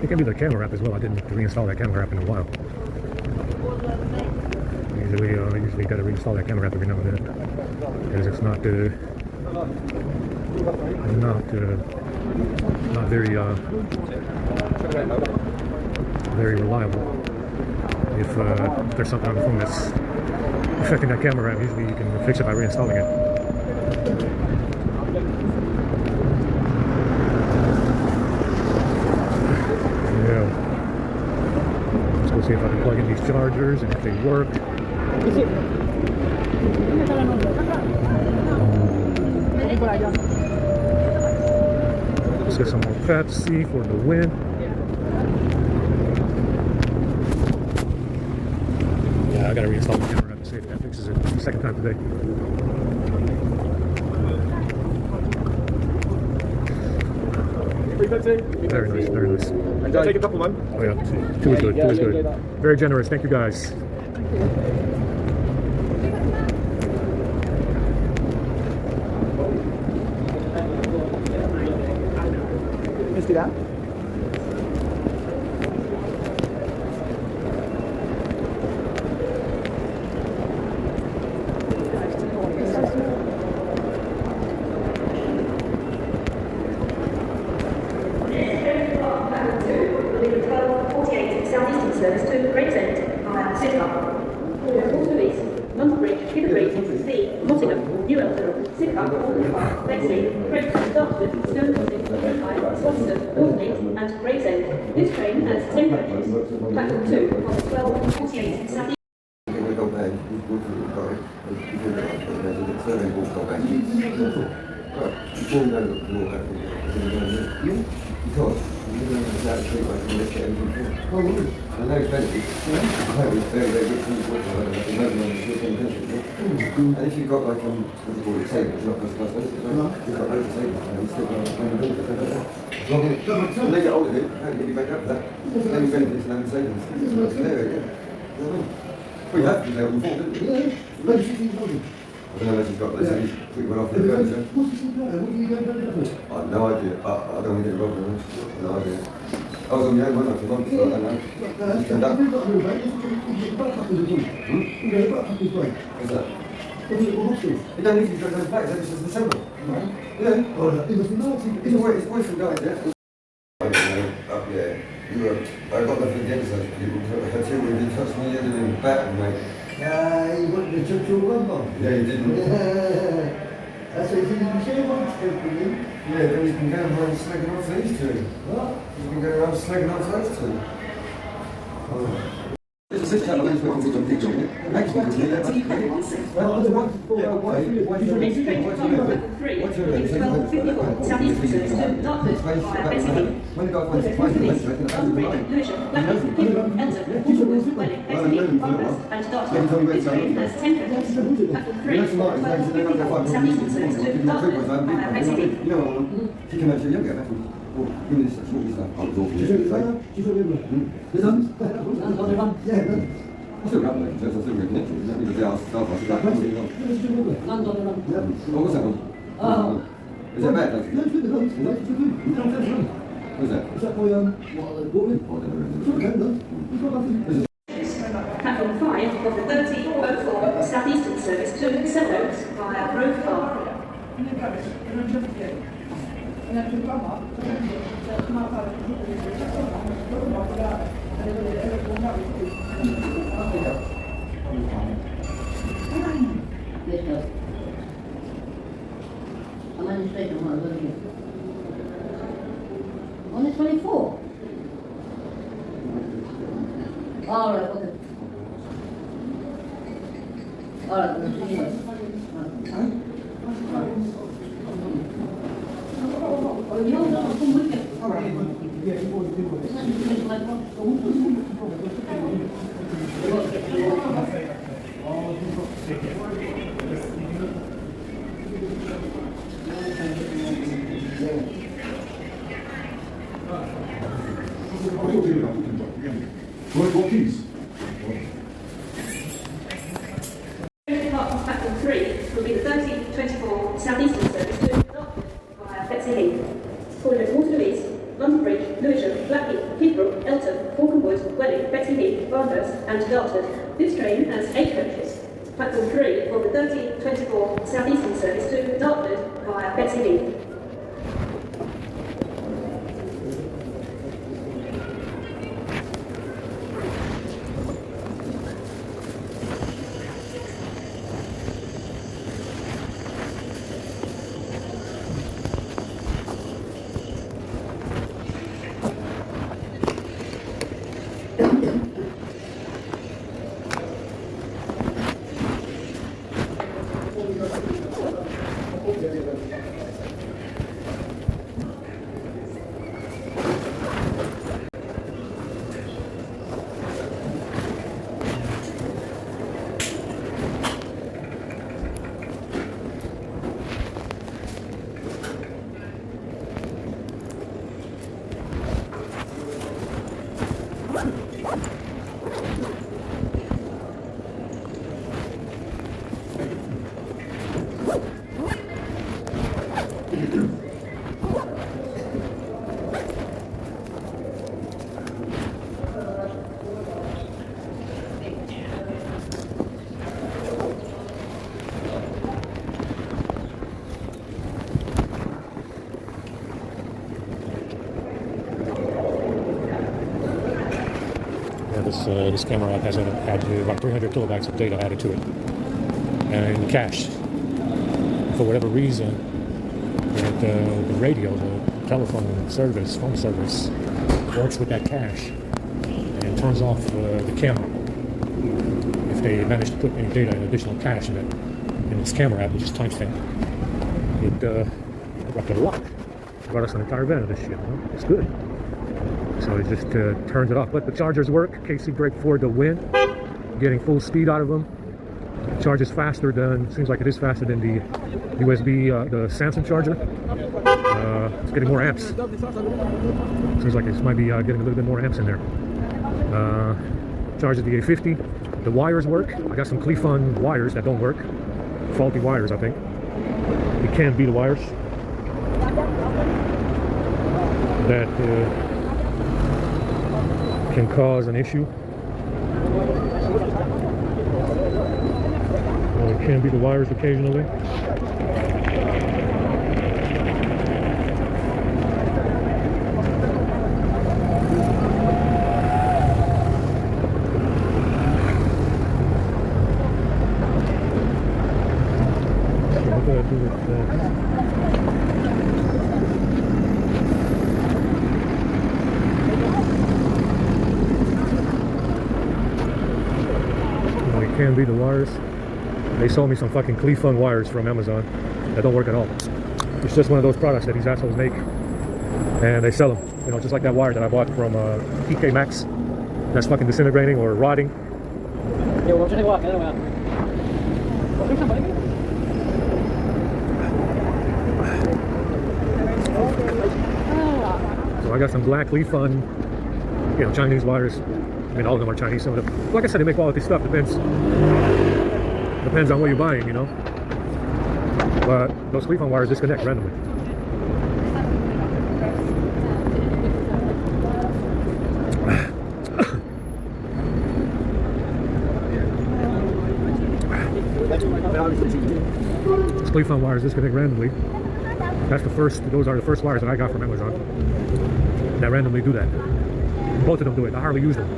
It can be the camera app as well. I didn't reinstall that camera app in a while. Usually got to reinstall that camera app every now and then because it's not very reliable. If there's something on the phone that's affecting that camera app, usually you can fix it by reinstalling it. Let's go see if I can plug in these chargers and if they work. Let's get some more Pepsi for the win. Yeah, I gotta reinstall the camera to see if that fixes it. It's the second time today. Very nice, very nice. I'll take a couple, man. Oh yeah, two is good, two is good. Very generous, thank you guys. Let's do that. Service to Gravesend via Sidcup. Waterloo East, London Bridge, Peterbridge, Sea, Nottingham, New Eltham, Sidcup, Bexley, Gravesend, Dartford, Stone Cottage, Swanston, Alderley and Gravesend. This train has 10 coaches. Platform 2 on 12:48 South East. got it. There's a survey board got back. But before we know the law happening, because you don't understand the street like you lift everything. Oh, really? And those benefits, I was very, very good from the water, and if you've got like, what do you call it, savings, not just plus benefits, you've got loads of savings, and you still got when they get older, how do you get you back up for that? Then you benefits and then savings. There we go. Well, you have to be there before, didn't you? I don't know if you've got this, we went off the furniture. I have no idea. I don't want to get involved in it. No idea. I was on the own one for months, so I don't know. Just turned up. What's that? You don't need to go those back, that was just December. Yeah. His boyfriend died, yeah? Up there. I got nothing against those people. I had children who touched me, ended in the back, mate. You went to church all one. Yeah, you didn't. That's what you didn't say once, Yeah, then he's been going around slagging off these two. What? He's been going around slagging off those two. This is how I'm supposed to picture of it. Actually, it's me, that's Three will be the 12:54 Southeastern service to Dartford via Bexley. when the guy finds the place, Lewisham, Blackheath, Peterborough, Elton, Waterloo, Welling, Bexley, Barnhurst and Dartford. This train has 10 coaches. Platform 3, 12:54 Southeastern service to Dartford via Bexley. You know what? She came out, you'll get back. Give me this, what is that? I was awful. I still got like, there's a still written it. Because they asked stuff, I said, what's that one? Is that bad? What's that? Platform 5 of the 3004 Southeastern service to Sevenoaks via Grove Park. On the 24th? All right, okay. All right, anyway. What keys? Platform 3 will be the 3024 Southeastern service to Dartford via Bexley Heath. Calling at Waterloo East, London Bridge, Lewisham, Blackheath, Peterborough, Elton, Falcon Wood, Welling, Bexley Heath, Barnhurst and Dartford. This train has 8 coaches. Platform 3 for the 3024 Southeastern service to Dartford via Bexley Heath. This camera app has had about 300 kilobytes of data added to it, and cached. For whatever reason, the radio, the telephone service, phone service, works with that cache and turns off the camera. If if they manage to put any data and additional cache in this camera app, which is timestamp, it dropped a lot. Brought us an entire van of this shit. It's good. So it just turns it off. But the chargers work. KC brake for the win. Getting full speed out of them. Charges faster than, seems like it is faster than the USB, the Samsung charger. It's getting more amps. Seems like it might be getting a little bit more amps in there. Charges the A50. The wires work. I got some Cleefon wires that don't work. Faulty wires, I think. You can't beat the wires. That can cause an issue. It can be the wires occasionally. So what do I do with that? Can be the wires. They sold me some fucking Cleefon wires from Amazon that don't work at all. It's just one of those products that these assholes make and they sell them, you know, just like that wire that I bought from PK Maxx that's fucking disintegrating or rotting. So I got some black Cleefon, you know, Chinese wires. I mean, all of them are Chinese. Some of them, like I said, they make quality stuff. Depends on what you're buying, you know. But those Cleefon wires disconnect randomly. Those Cleefon wires disconnect randomly. That's the first. Those are the first wires that I got from Amazon that randomly do that. Both of them do it. I hardly use them.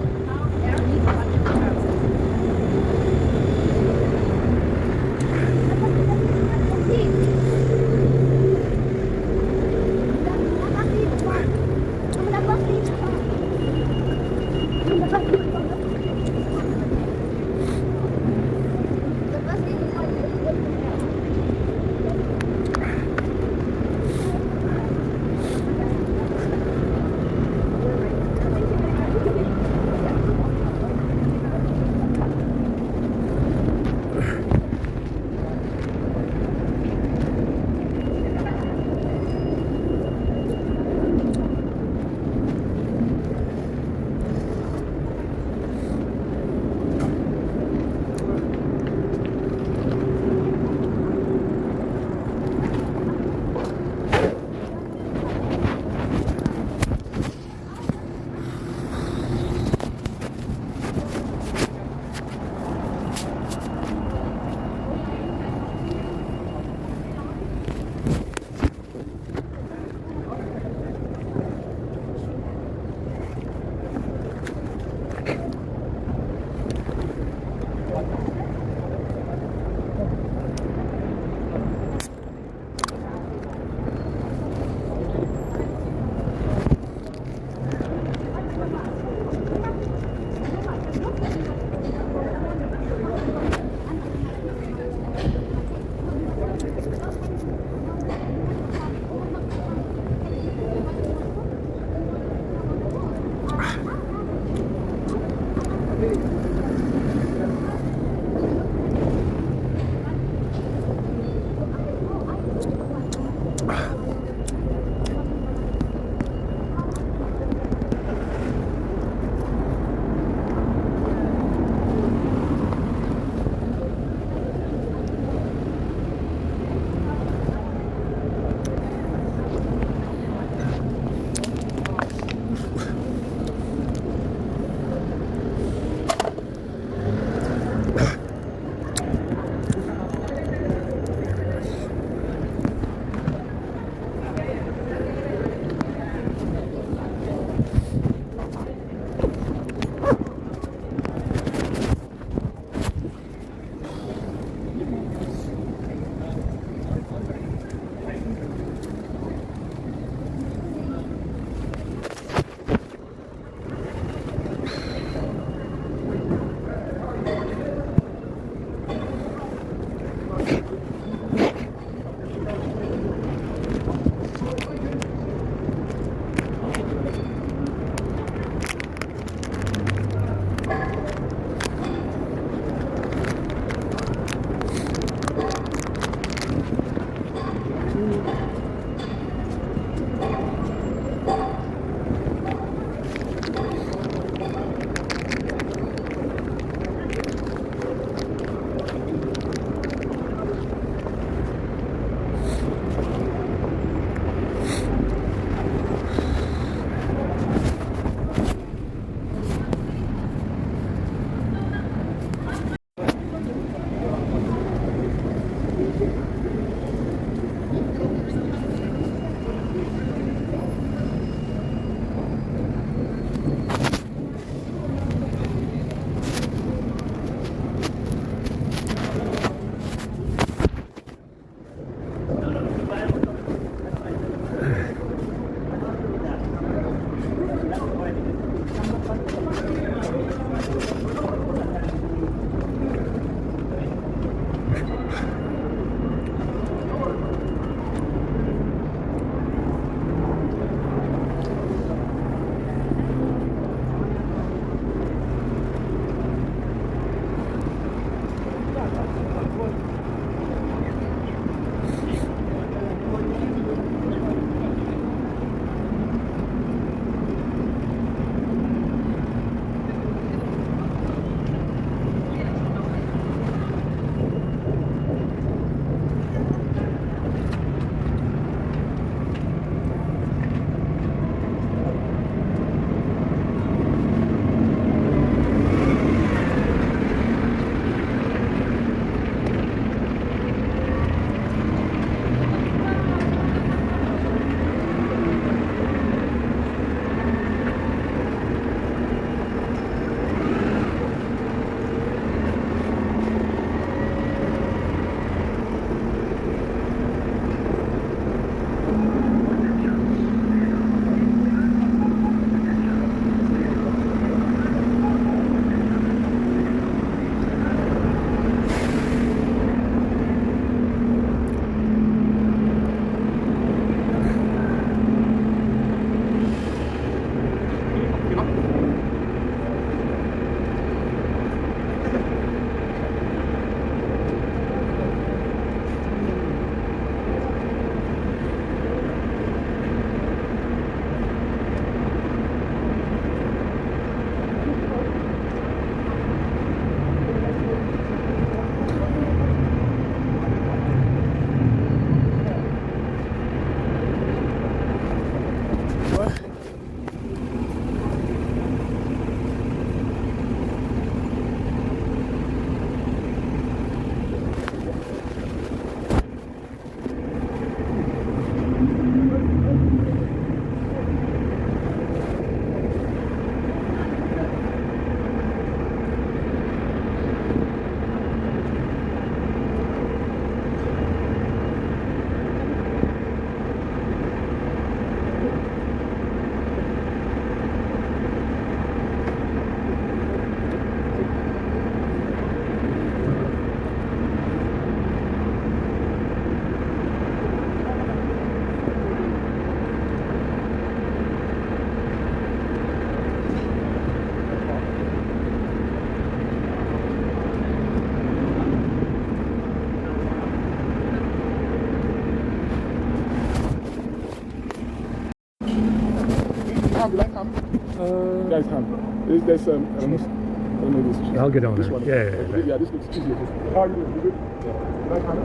Guys, come. There's I don't know this. I'll get on this there. one. Yeah. Yeah, this looks easier. How are you doing? You good? Yeah. Right hand.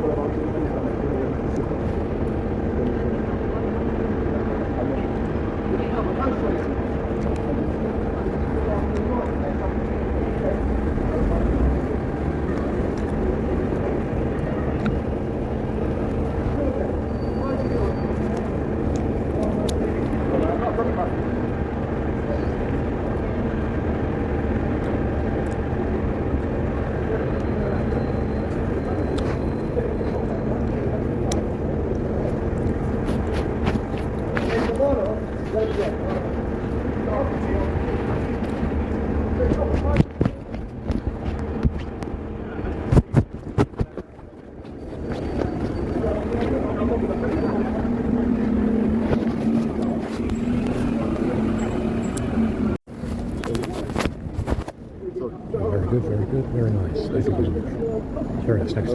What about Very good, very nice. Thank you very much. Very nice, thanks.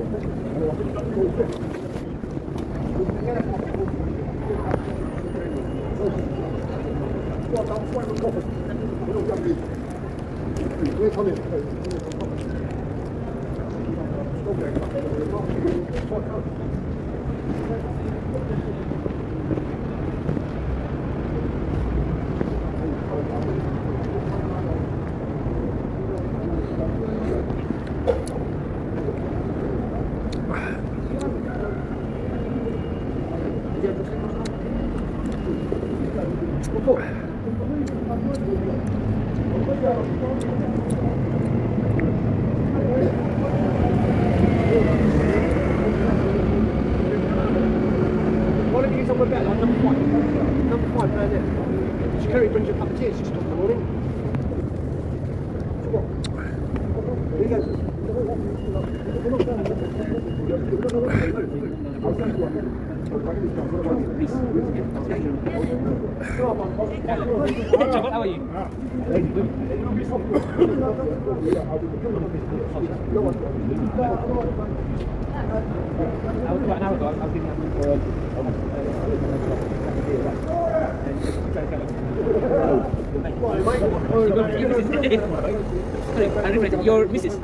Why don't you get someone better, like number 5? Number 5 down there. She Kerry brings you a cup of tea, she's top of the morning. Come on. Here How are you? I was about an hour ago, I was giving your missus.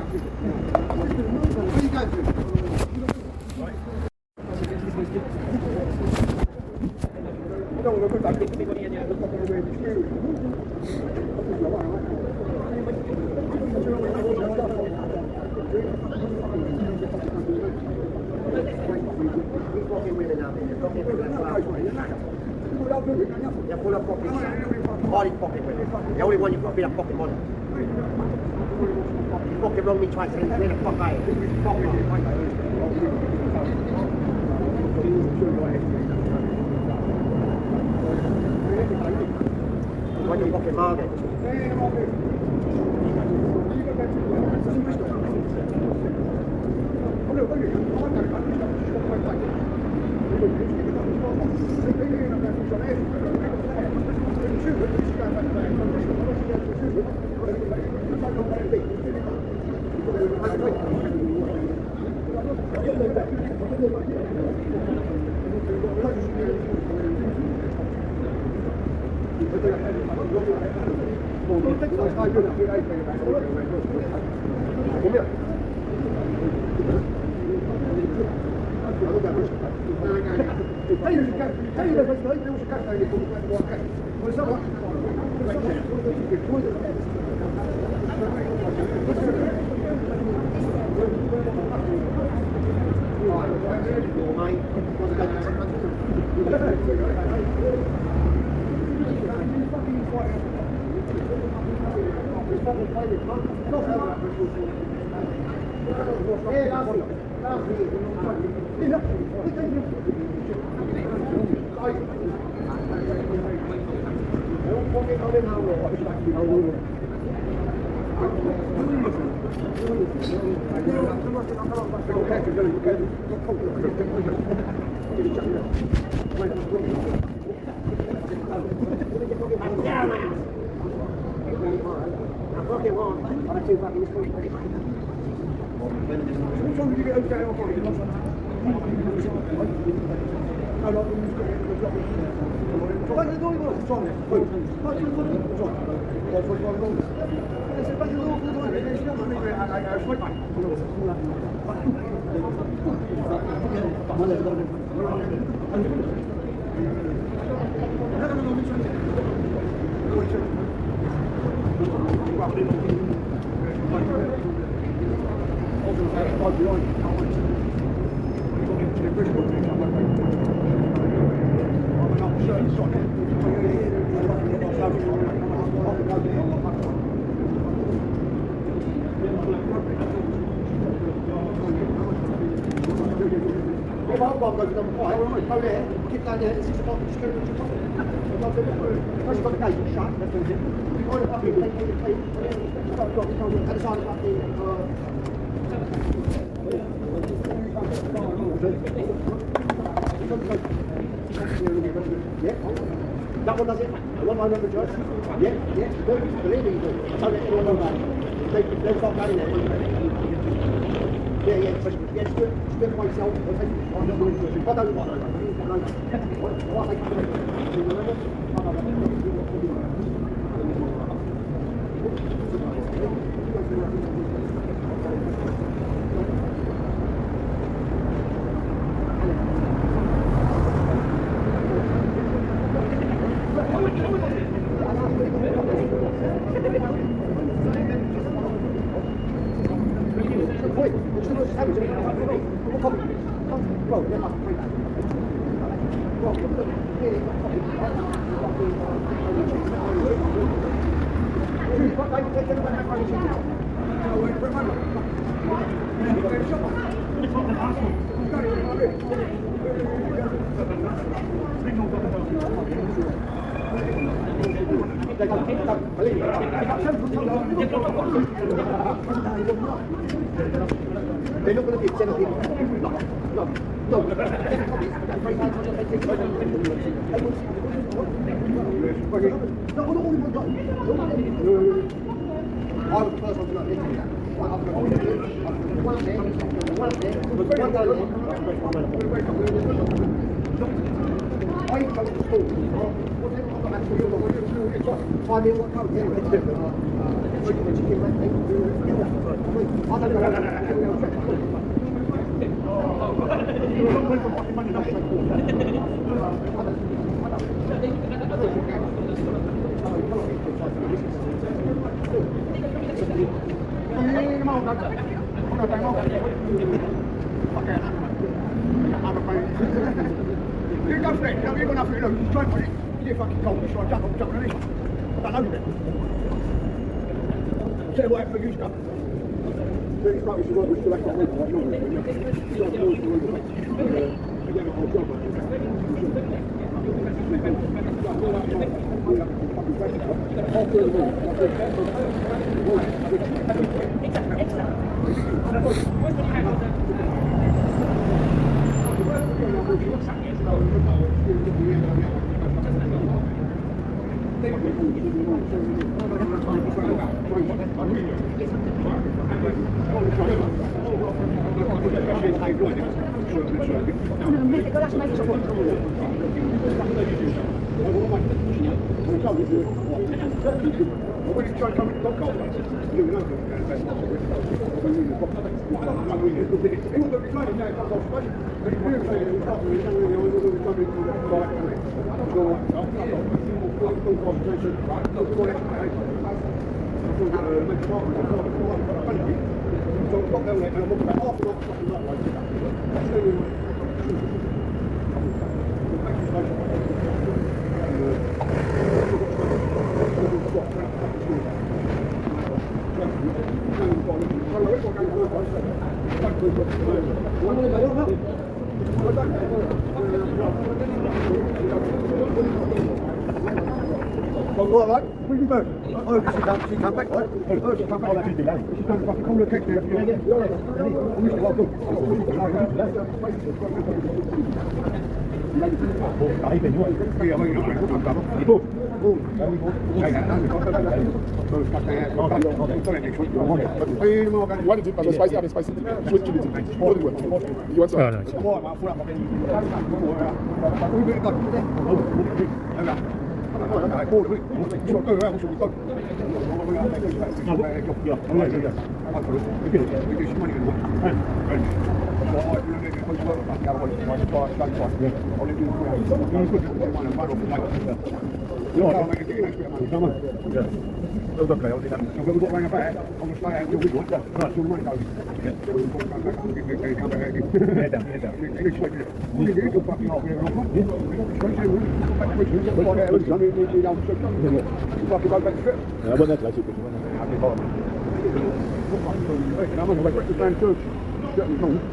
You're full of pockets. Hardly pocket women. The only one you've got to be a pocket model. You fucking wrong me twice, and where the fuck are you? Fuck off. When you fucking Margaret. That one does it. The one I remember, Judge. Yeah, yeah. Believe me, you do. I'll let everyone know about it. They've got that in there. Yeah, but yeah, just do it for myself. I'll take it. I'm not going to do it. I don't want to. What I can do. Do you remember? They're not going to be 17. No. I was the first one to not listen to that. I go to school. I mean, what comes here? You go for it. No, you're going to have to look. Just try and put it. You're fucking cold. You try and jump on it. I don't know it. Say what happened for you stuff. Very smart. You should work with the rest of the week. You don't know All right, where you going? Oh, she come back, right? Oh, she come back. She come back. Come look at me. One dip and spicy, having spicy. Switch to the dip. All the way. You want some? Oh, no.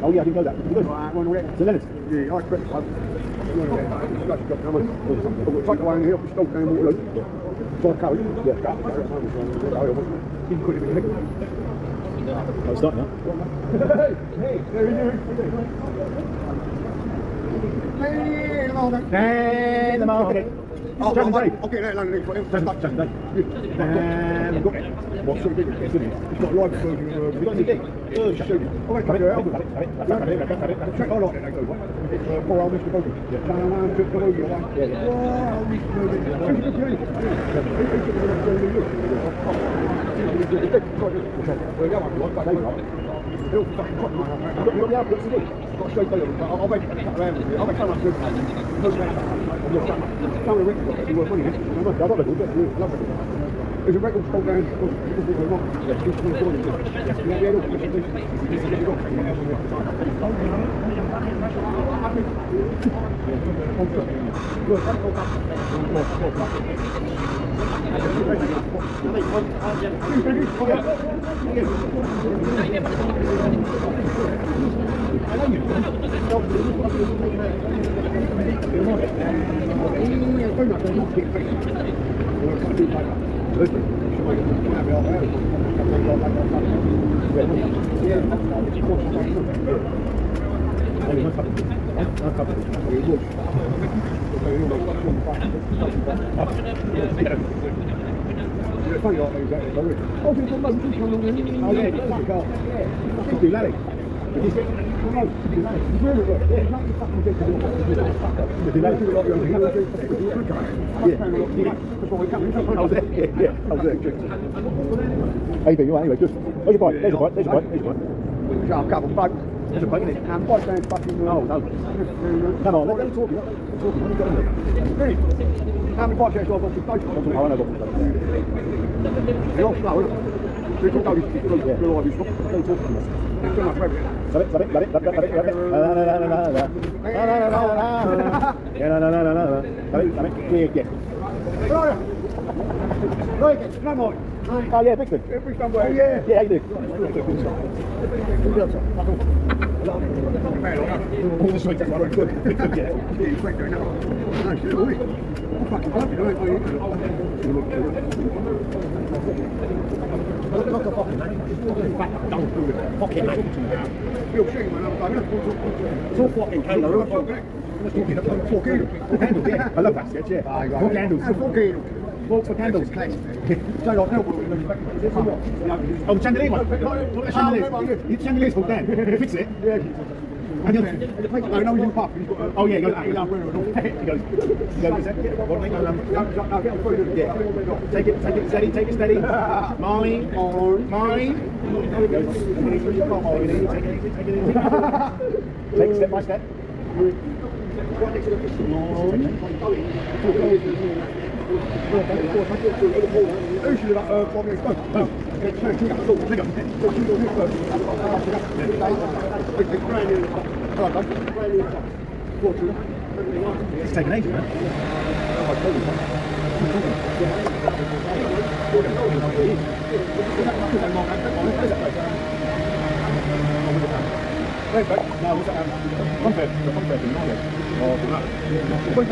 Oh yeah, I can go that. So then it's yeah, I expect one. Take away in here, stop down Waterloo. So I carry, yeah, Oh, start now. Hey, there he is. Hey, the market. Oh, okay, that London for him. That's not Sunday. What sort of big it's got live version of you got any gig? Oh, shoot. Oh, wait, come here. Check I like that they go, what? Poor old Mr. Bogey. Yeah. Took the Bogey away. Yeah. Oh, Mr. Bogey. He'll fucking cut my hand. Look, yeah, I've got some gigs. Got straight over. I'll make it cut around with you. I'll make so much good. Some of the records got worth money. I got a little bit. Love it. There's a record sold down. Hey, you anyway, just. Oh, your bike. There's your bike. There's your bike. There's your bike. I've got a bike. There's a bike in it. And bike down fucking. Oh, no. Come on, let me talk. How many bikes have you got? Oh, I know. You're all slow, isn't it? You're all over your stuff. Don't talk to me. It's too much rabbit. No more. Oh yeah, Victor. Every somewhere. Oh yeah. Yeah, you do. All the sweets are good. Yeah. You quick doing that. No, shit, boy. I'm fucking happy doing it. Look a fucking man. Don't do it. Fucking man. You're shitting, man. I'm it's all fucking kangaroo. Four candles. Yeah. I love that sketch, yeah. 4 candles. 4 candles. Forks for candles. Oh, the chandelier one. The chandeliers. The chandeliers fall down. Fix it. Yeah. And the place, no, he's in the park. Oh yeah, he goes, I'm wearing it all. He goes, is that what they go? No, get on through. Yeah. Take it steady. Marley. Take it step by step. It's taken ages, man. Wait, no, what's that? Confed in Norway. Oh, wait,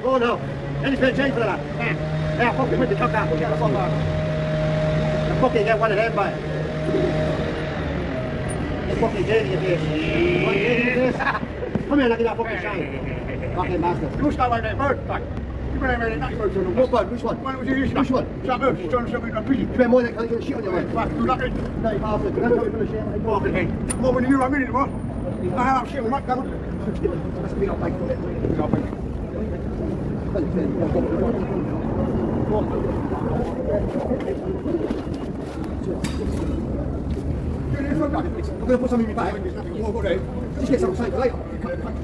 Oh no, anything change for that? Yeah, fucking with the cock out. Get the fuck out. Fucking get one of them, mate. Fucking dirty, you bitch. Come here, look at that fucking shine. Fucking bastard. You start like that bird, like. You better have that bird on the What bird? Which one? Why was you using Which one? That bird, she's trying to something in a pigeon. You spend more than can get shit on your head. Fuck, you like it? No, you bastard. That's what you're going to shit. Fucking head. More than you, I'm in it, what? I have shit with my gun. That's me, I'll pay for it. I'll pay. I'm going to put some in my bag. Just get something safe for later.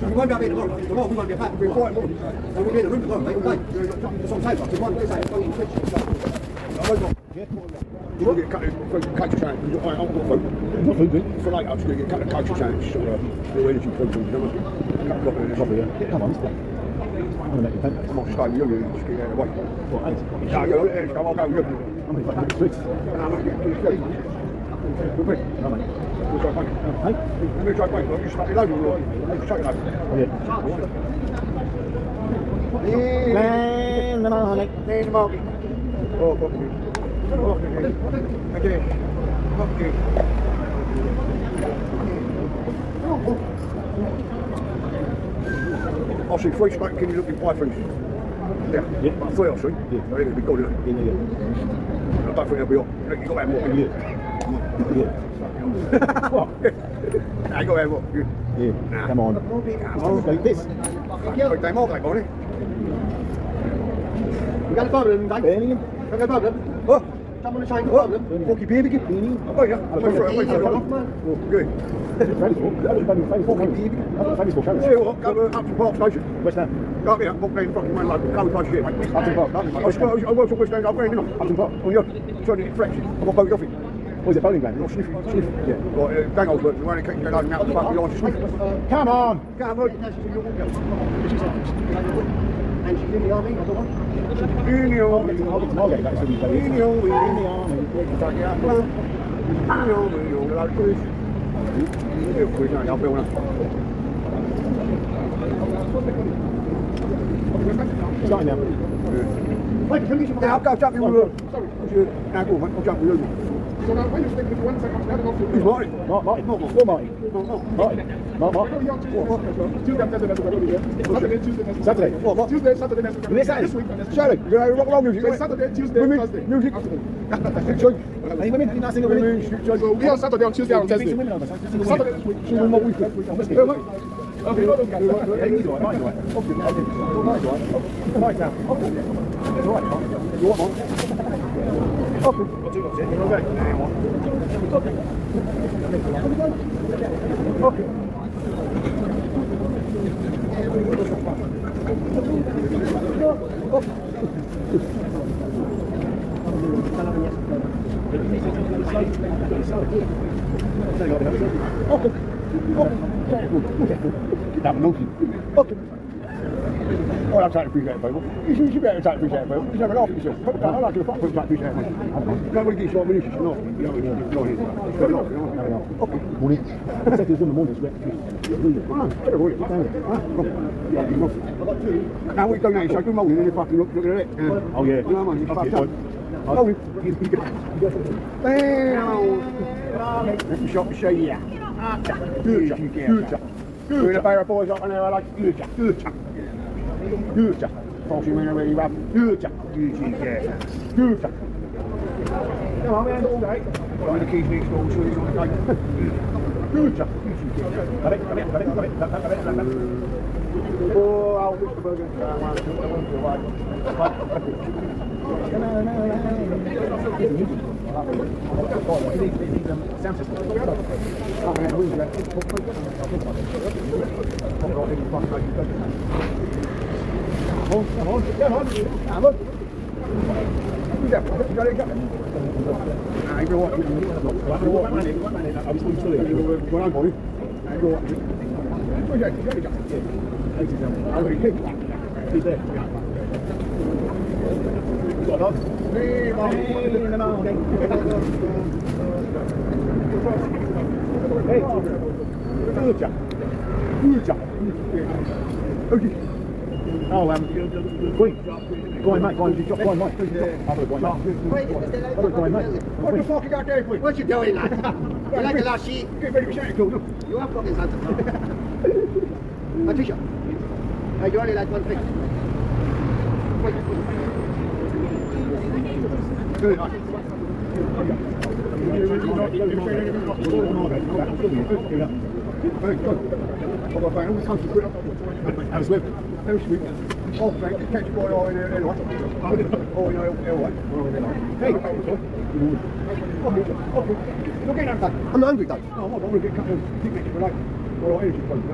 You won't be able to eat tomorrow. Tomorrow we won't be back. We're quiet morning. And we'll be in the room tomorrow, mate, all day. There's some safe. There's one day safe. One in the fridge. You want to get cut of culture sandwich? I've got food. For like, I'm just going to get cut of culture sandwich. Low energy protein, you know what I mean? Cut of it. Yeah, come on. I'm going to make you pancakes. I'm not staying with you, just get out of the way. What, 8? No, I'll go there, I'll go with you. I'm going to make 6. I'm going to get good bit. No, mate. We'll try pancakes. Hey? Let me try pancakes. You start your load or you chuck it over? Yeah. Man, no, honey. There's the market. Oh, fuck you. Again. Fuck you. I see 3 smoking kidney looking pie foods. Yeah. 3 I see. Yeah. I think it'll be good, isn't it? Yeah. I don't think it'll be hot. You've got to have more. Yeah. What? Nah, you got to have more. Yeah. Nah. Come on. Come on. Go this. Quick day more, mate, morning. You got a problem, mate? Birmingham. You got a problem? Oh, Someone to change the problem? Walkie baby, get beanie. Oh, yeah. Wait for it. Good. Famous for carrots. Yeah, well, go to Upton Park Station. West Ham. Go up here, walk down the fucking main road. Go and try shit, mate. Upton Park. I work for West End, I'm going in. Upton Park. Oh, you're trying to get flexion. I've got both off it. What is it, bowling ground? Not sniffy. Yeah. Right, Dangle's working. We're only keeping going out of the fucking line to sniff. Come on! Come on. And she's in the army, or the what? In the army. I'll get to Margate, that's really In the army. In the army. Take it out, man. In the army, all the load of quiz. Real quiz, no, I'll be on Starting now. Wait, can you now, I'll go jump in with you. Sorry. Now, go on, mate. I'll jump with you. So now, when you stick with 1 second, that off Who's Marty? Marty. No, Marty. Marty. Tuesday, Thursday, next week. Saturday, Tuesday, next week. Saturday. What? Tuesday, Saturday, next week. This This week, and next week. Shirley, you're going to rock and roll music. So Saturday, Tuesday, Thursday. Music. Any women? You're not singing women? So we on Saturday, on Tuesday, on Thursday. Saturday this week. Singing one week. Okay, no, those guys. Yeah, he's all right, mine's all right. Okay, mine's all right. Okay, mine's out. Okay. It's all right, Mark. You want one? Okay. You're okay. Okay. That monkey. Okay. Oh, I'm trying to appreciate it, people. You should be able to appreciate it, people. You should have an off yourself. I like to fuck with that appreciate it. Nobody gets short minutes, you know. You know, it's got an off, you know. Okay. Morning. I said to us in the morning, it's wet. Better roll it. Now, what you do now, you say good morning, and you fucking look at it. Oh, yeah. You know what I mean? It's fucked up. Oh, let me shop the shade, yeah. Good job. We're the better boys up in there, I like good job. False you mean already, Rob. Good job. Good job. Come on, man, all day. Well, the keys next door, sure he's on the cake. Good job. Oh, I'll wish the burger. Oh, Queen. Go on, mate. Go on, mate. Go on, mate. What the fuck you got there, Queen? What you doing, lad? You like a lost sheep? Get ready for Santa Claus, look. You are fucking Santa Claus. Patricia, you only like one thing. Good. How's it? Very sweet. Oh, thank you. Catch your boy all in there. Oh, you know, hey. Okay. Look at that. I'm not hungry, Dad. No, I'm going to get a couple of picnics for like, or energy points.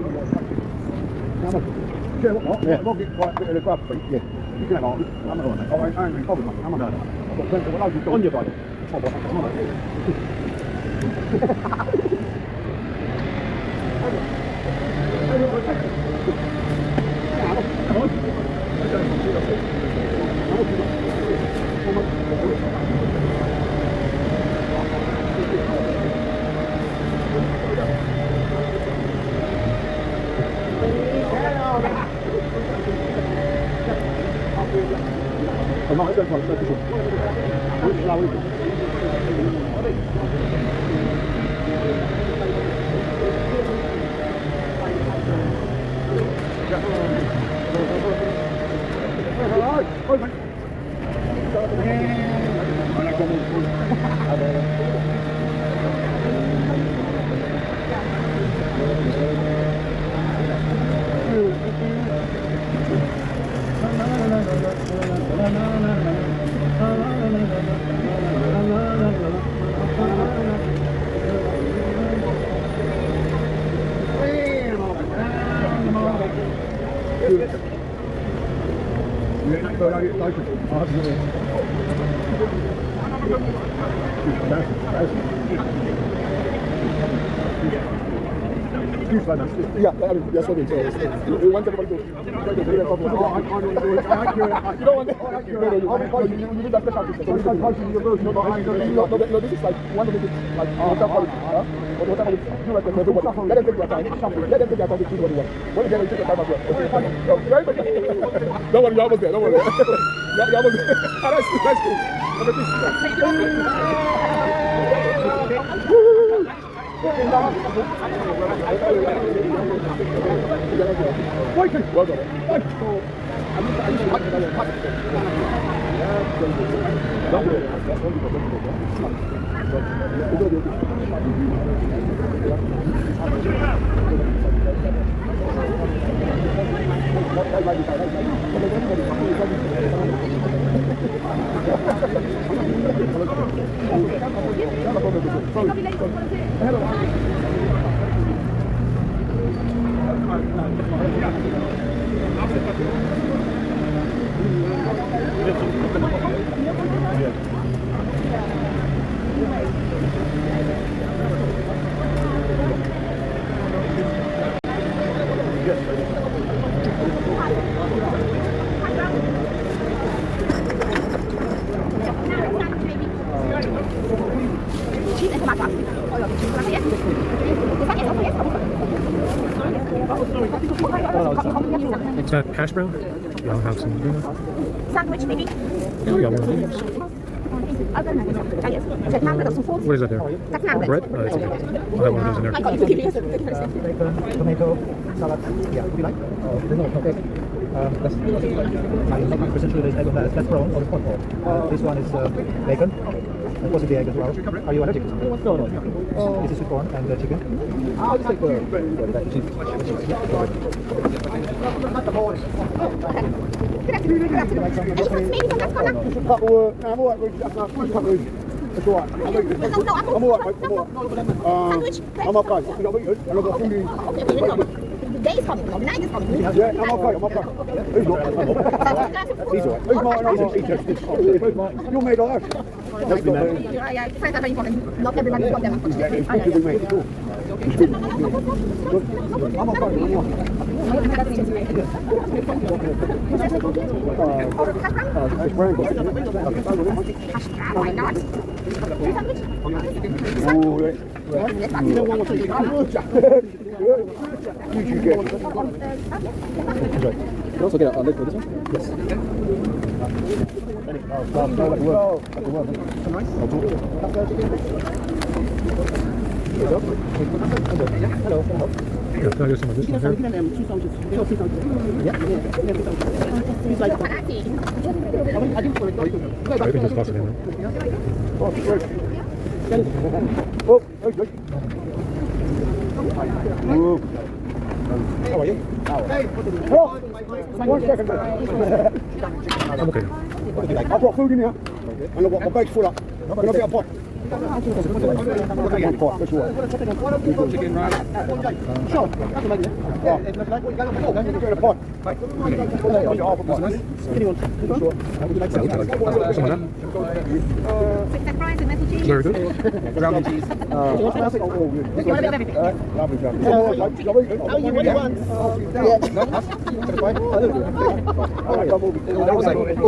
Sure, what? Yeah. I'll get quite a bit of the grub feet. Yeah. You can have all. I'm not on that. Oh, I ain't covered, mate. I'm not on that. I've got plenty of what I've got on your body. Oh, boy. Come on. Yeah, that's what it is. We want everybody to you don't want you need that special system. No, this is like one of the like water quality. Water quality. You like everybody. Let them take their time. Let them take their time to choose what they want. When they get it, take their time as well. Don't worry, you're almost there. Don't worry. Yeah, that's cool. I'm a well Is that hash brown? Yeah, I'll have some dinner. Sandwich, maybe. Yeah, we got one of these. What is that there? That's not Bread? Oh, it's okay. I'll have one of those in there. I got you. Bacon, tomato, salad. Yeah, would you like? No, okay. I'm not 100% sure there's egg on that. That's brown or spot ball. This one is bacon. And possibly egg as well. Are you allergic? No. This is sweet corn and chicken. I'll just take the cheese. Not the boys. I'm all right. It's all right. I'm all right. I'm okay. I've got food. The day is coming, the night is coming. Yeah, I'm okay. Who's not? He's all right. Who's mine? Who's mine? You're made like that. Yeah, friends are very important. Not everybody's got them. Yeah, it's good to be made. Cool. I'm You can also get a lid for this one? Yes. Hello. Yeah, can I get some of this one here? I think just toss it in there. How are you? One second. I'm okay. I've got food in here, and I've got my bag's full up. Can I get a pot? One pot, that's all. Chicken rice. Sure. Get a pot. Half a pot. Some of that? Very good. Ground cheese. All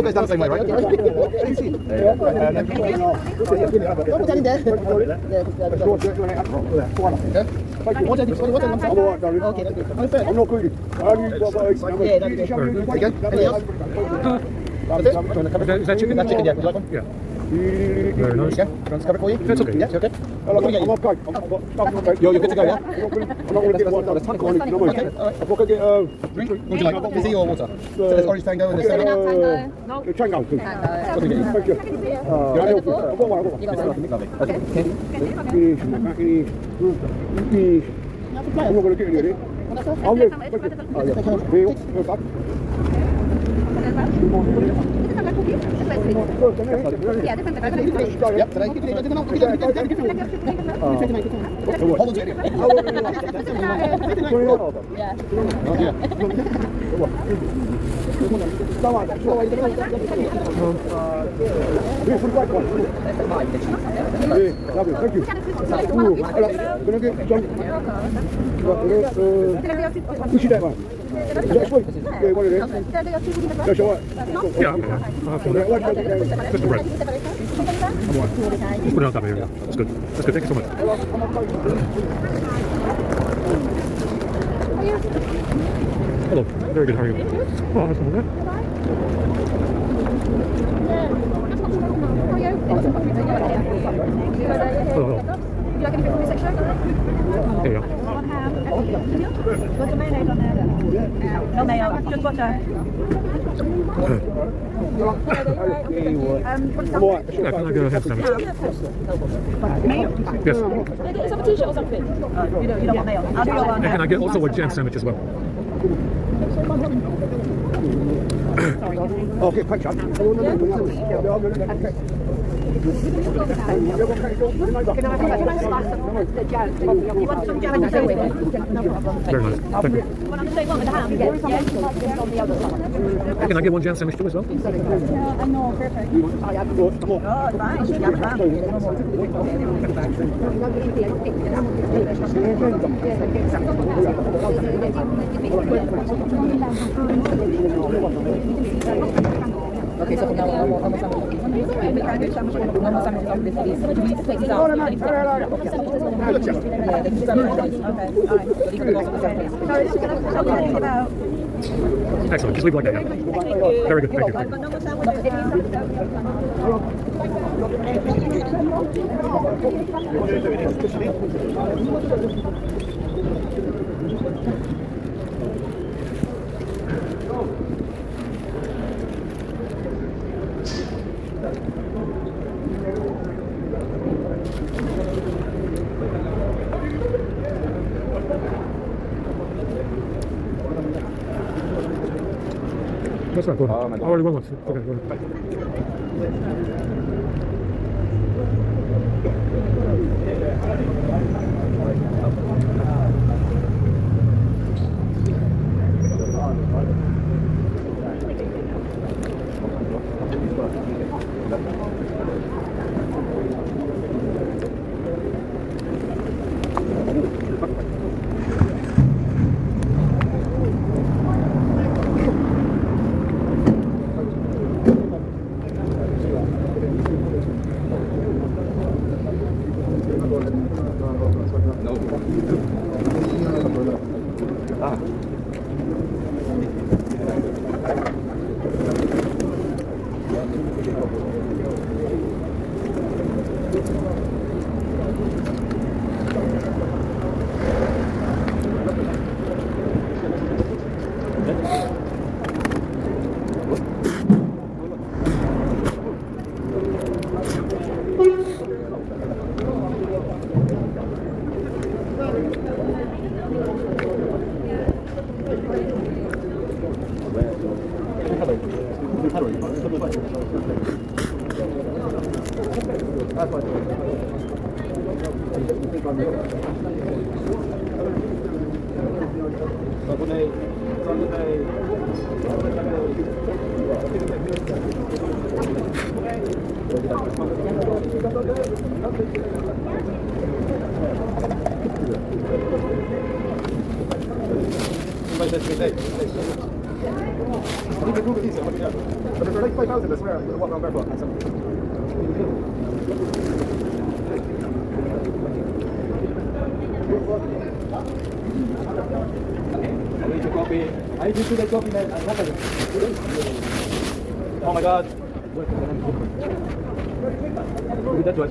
goes down the same way, right? I'm not greedy. Is that chicken? That's chicken, yeah. Would you like one? Yeah. Very nice. Okay. Do you want to cover it for you? That's okay. Yeah, you okay? I'm okay. You're good to go, yeah? I'm not going to get one. There's tonic water. Okay. I've got to get Drink? Would you like fizzy or water? So there's orange tango and there's the tango, please. What do you get? Thank you. I've got one. Lovely. Okay. I'm not going to get any of it. I'll live. Thank you. Yeah, different. Yep, today. Hold on to it. Lovely, thank you. Can I get some? Which is that one? Is that sweet? Yeah, one of them. That's all right. Yeah, okay. I'll have some of that. Just the bread. Just put it on top of here. Yeah, that's good. That's good. Thank you so much. Hello. Very good. How are you? Oh, that's some of that. Hello. Would you like anything from this section? There you go. One ham. Got the mayonnaise on there then? No mayo, just butter. Yeah, can I get a ham sandwich? Mayo? Yes. Can I get yourself a t-shirt or something? You don't want mayo. I'll do your one. And can I get also a jam sandwich as well? Okay, quick shot. Can I slice the jam? You want some jam to go with it? No problem. Very nice. Thank you. One on the same one with the ham? Yes. On the other side. And can I get one jam sandwich too as well? No, perfect. Oh, nice. Okay, so from now on, no more sandwiches. No more sandwiches on this list. We need to take these out. Okay, alright. So these can go on the sandwich. Sorry, can I think about? Excellent. Just leave it like that. Yeah. Thank you. Very good. Thank you. I've got no more sandwiches. That's right. Go ahead. I already went once. Okay, go ahead. Oh my god. That's what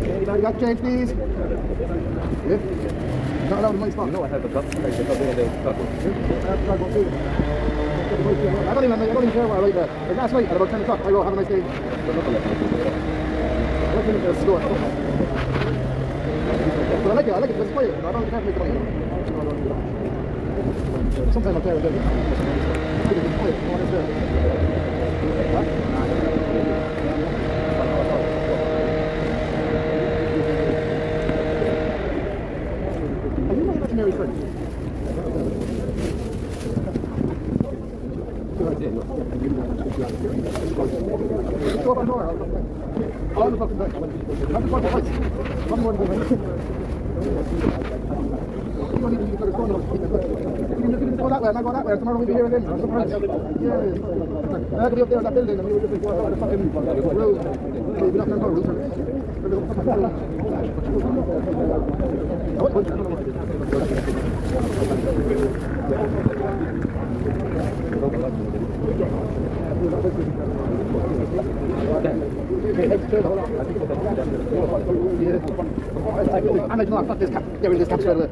Anybody got change, please? Yeah. Not allowed in my spot. You know I have a gun. I don't even care what I write there. Like last night at about 10 o'clock, I wrote, have a nice day. I went in the store. But I like it because it's quiet. I don't have to make it money. Sometimes I'm tired of it. It's quiet. No one is there. Huh? Are you not Mary's friend? Go up on the door. All the fucking time. I'm just going to fight. I'm going to fight. You don't even need to go that way, I might go that way, tomorrow we'll be here again. I'm surprised. Yeah. I could be up there in that building and we would just be going over the fucking road. Maybe not going to go road. I'm like, no, fuck this cap. Get rid of this cap straight away.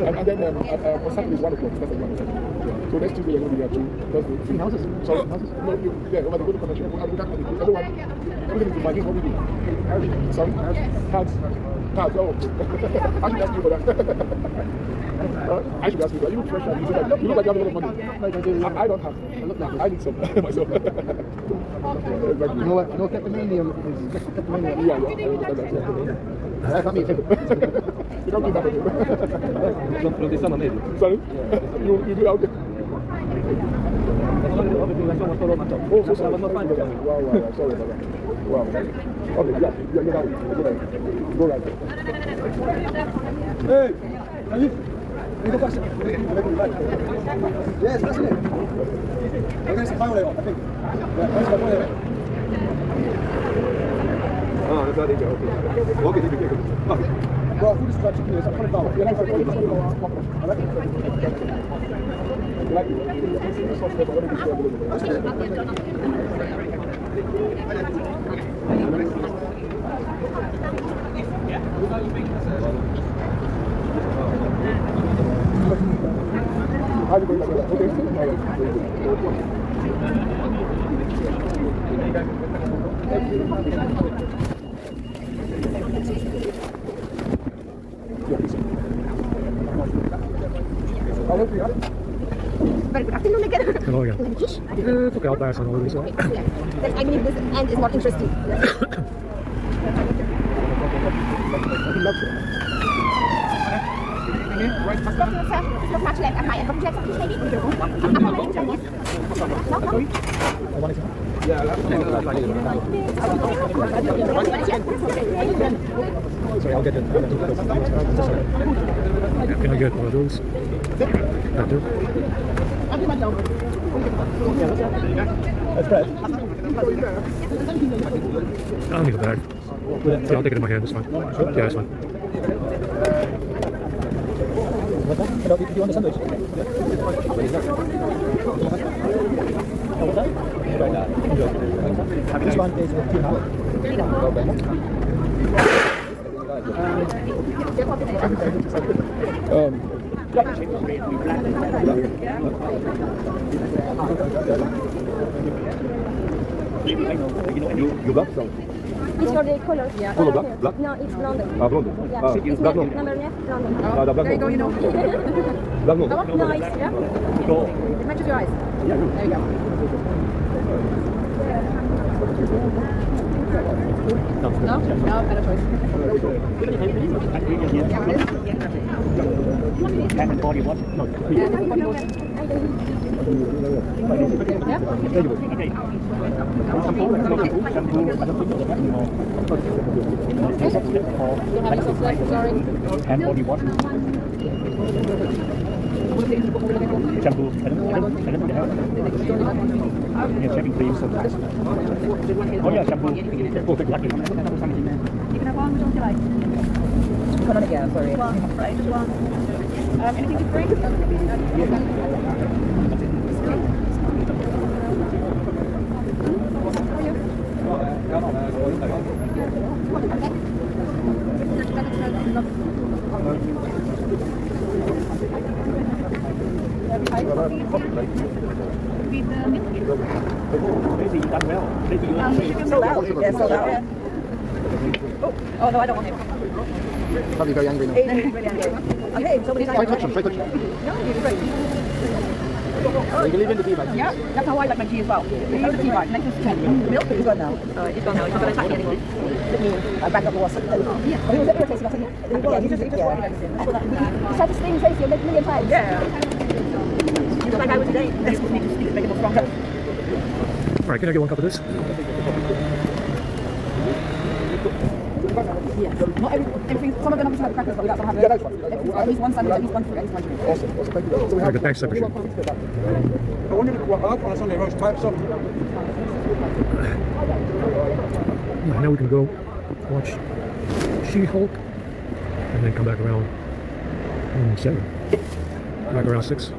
And then on Saturday is 1 o'clock. So next Tuesday we're going to be here too. 3 houses? Sorry, houses? No, yeah, over the good connection. Everything is in my name. What do you do? Sorry? Cards. Cards, oh. I should ask you for that. I should ask you that. You look fresh. You look like you have a lot of money. I don't have. I need some myself. You know what? No kleptomanium is kleptomanium. Yeah. That's not me. You don't do that again. Från det samma medium. Sorry? You do that again. Oh, so sorry. Wow, sorry about that. Wow. Okay, yeah, go right. Hey, are you go past it? Yes, that's it. I'm going to violate, I think. Yeah, that's my violate. Ah, that's not it. Okay, thank you. Well, food is like chicken, it's $100. You like it? I like it. You like it? Very good afternoon again. Hello again. Took out last one already, so. I believe this end is more interesting. It's not much left at my end. Would you like something maybe? Sorry, I'll get it. Can I get one of those? That too? That's bread. I don't need a bag. Yeah, I'll take it in my hand, it's fine. Yeah, it's fine. What's that? Do you want a sandwich? What's that? This one is with tuna. You got some? It's for the color. Yeah. Color black? Black? No, it's blonde. Blonde. Yeah. It's black no. Number left, blonde. The black There you go, you know. Black no. Nice, yeah? It matches your eyes. There you go. No, better choice. And body wash? No. Yeah, body wash. Yeah. Okay. Shampoo, I don't think so. Don't have any sauce left, sorry. And body wash? Shampoo, I don't have. Yeah, shaving cream, sometimes. Oh yeah, shampoo. Oh, exactly. You can have one, which one do you like? One on it, yeah, sorry. One, right, just one. Anything to drink? Sold out. Yeah, sold out. Oh no, I don't want him. Probably very angry now. He's really angry. Okay, somebody's Try touch him, try touch him. No, he's great. You can leave in the tea bag. Yeah, that's how I like my tea as well. Leave the tea bag next to the tea. The milk is gone now. It's gone now. It's not going to attack me anymore. I back up the water. Yeah. But he was irritating, wasn't he? Yeah, he just wanted everything. He tried to sting Tracy a million times. Yeah. He's like I was today. This was me to make him stronger. Alright, can I get one cup of this? Yeah. Not everything. Some of them obviously have crackers, but we got some have. Yeah, that's fine. At least one sandwich, at least one fruit, at least one drink. Awesome, awesome. Thank you. So we Alright, have the thanks separation. I wonder what I've got on a Sunday roast type something. Now we can go watch She-Hulk and then come back around 7. Back around 6.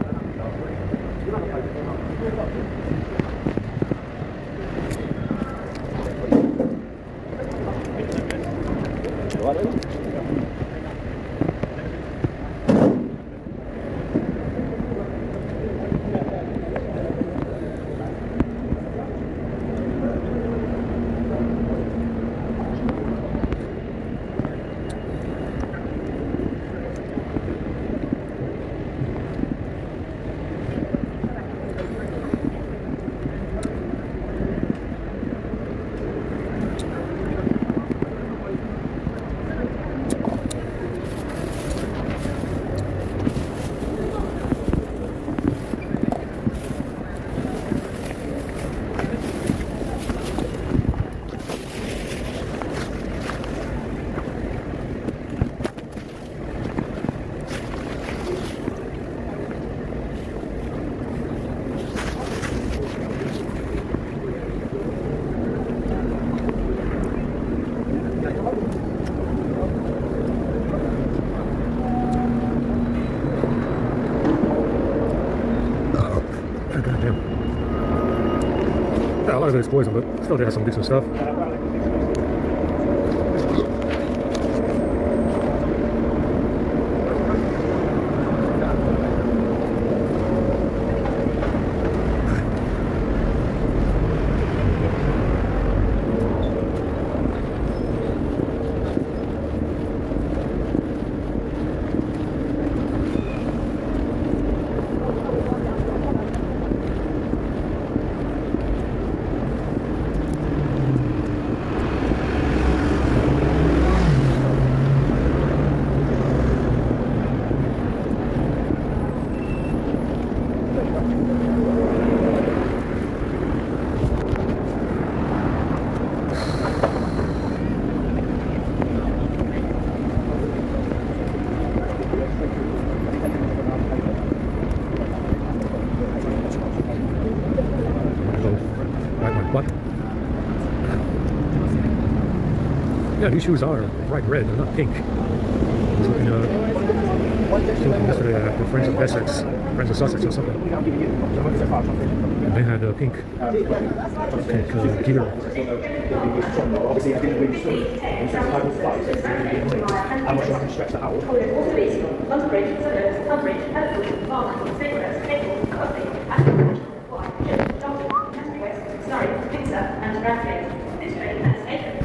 Yeah, a lot of it is poison, but still they have some decent stuff. Yeah, these shoes are bright red, they're not pink. I was looking yesterday at the Friends of Essex, Friends of Sussex or something. And they had pink gear. Obviously, I didn't really swim. How much I can stretch that out? London Bridge, Suburbs, Tunbridge, Hertford, Barnet, Stevenage, April, Rugby, Junction, Canterbury West, Surrey, Windsor, and Bradford. This train has 8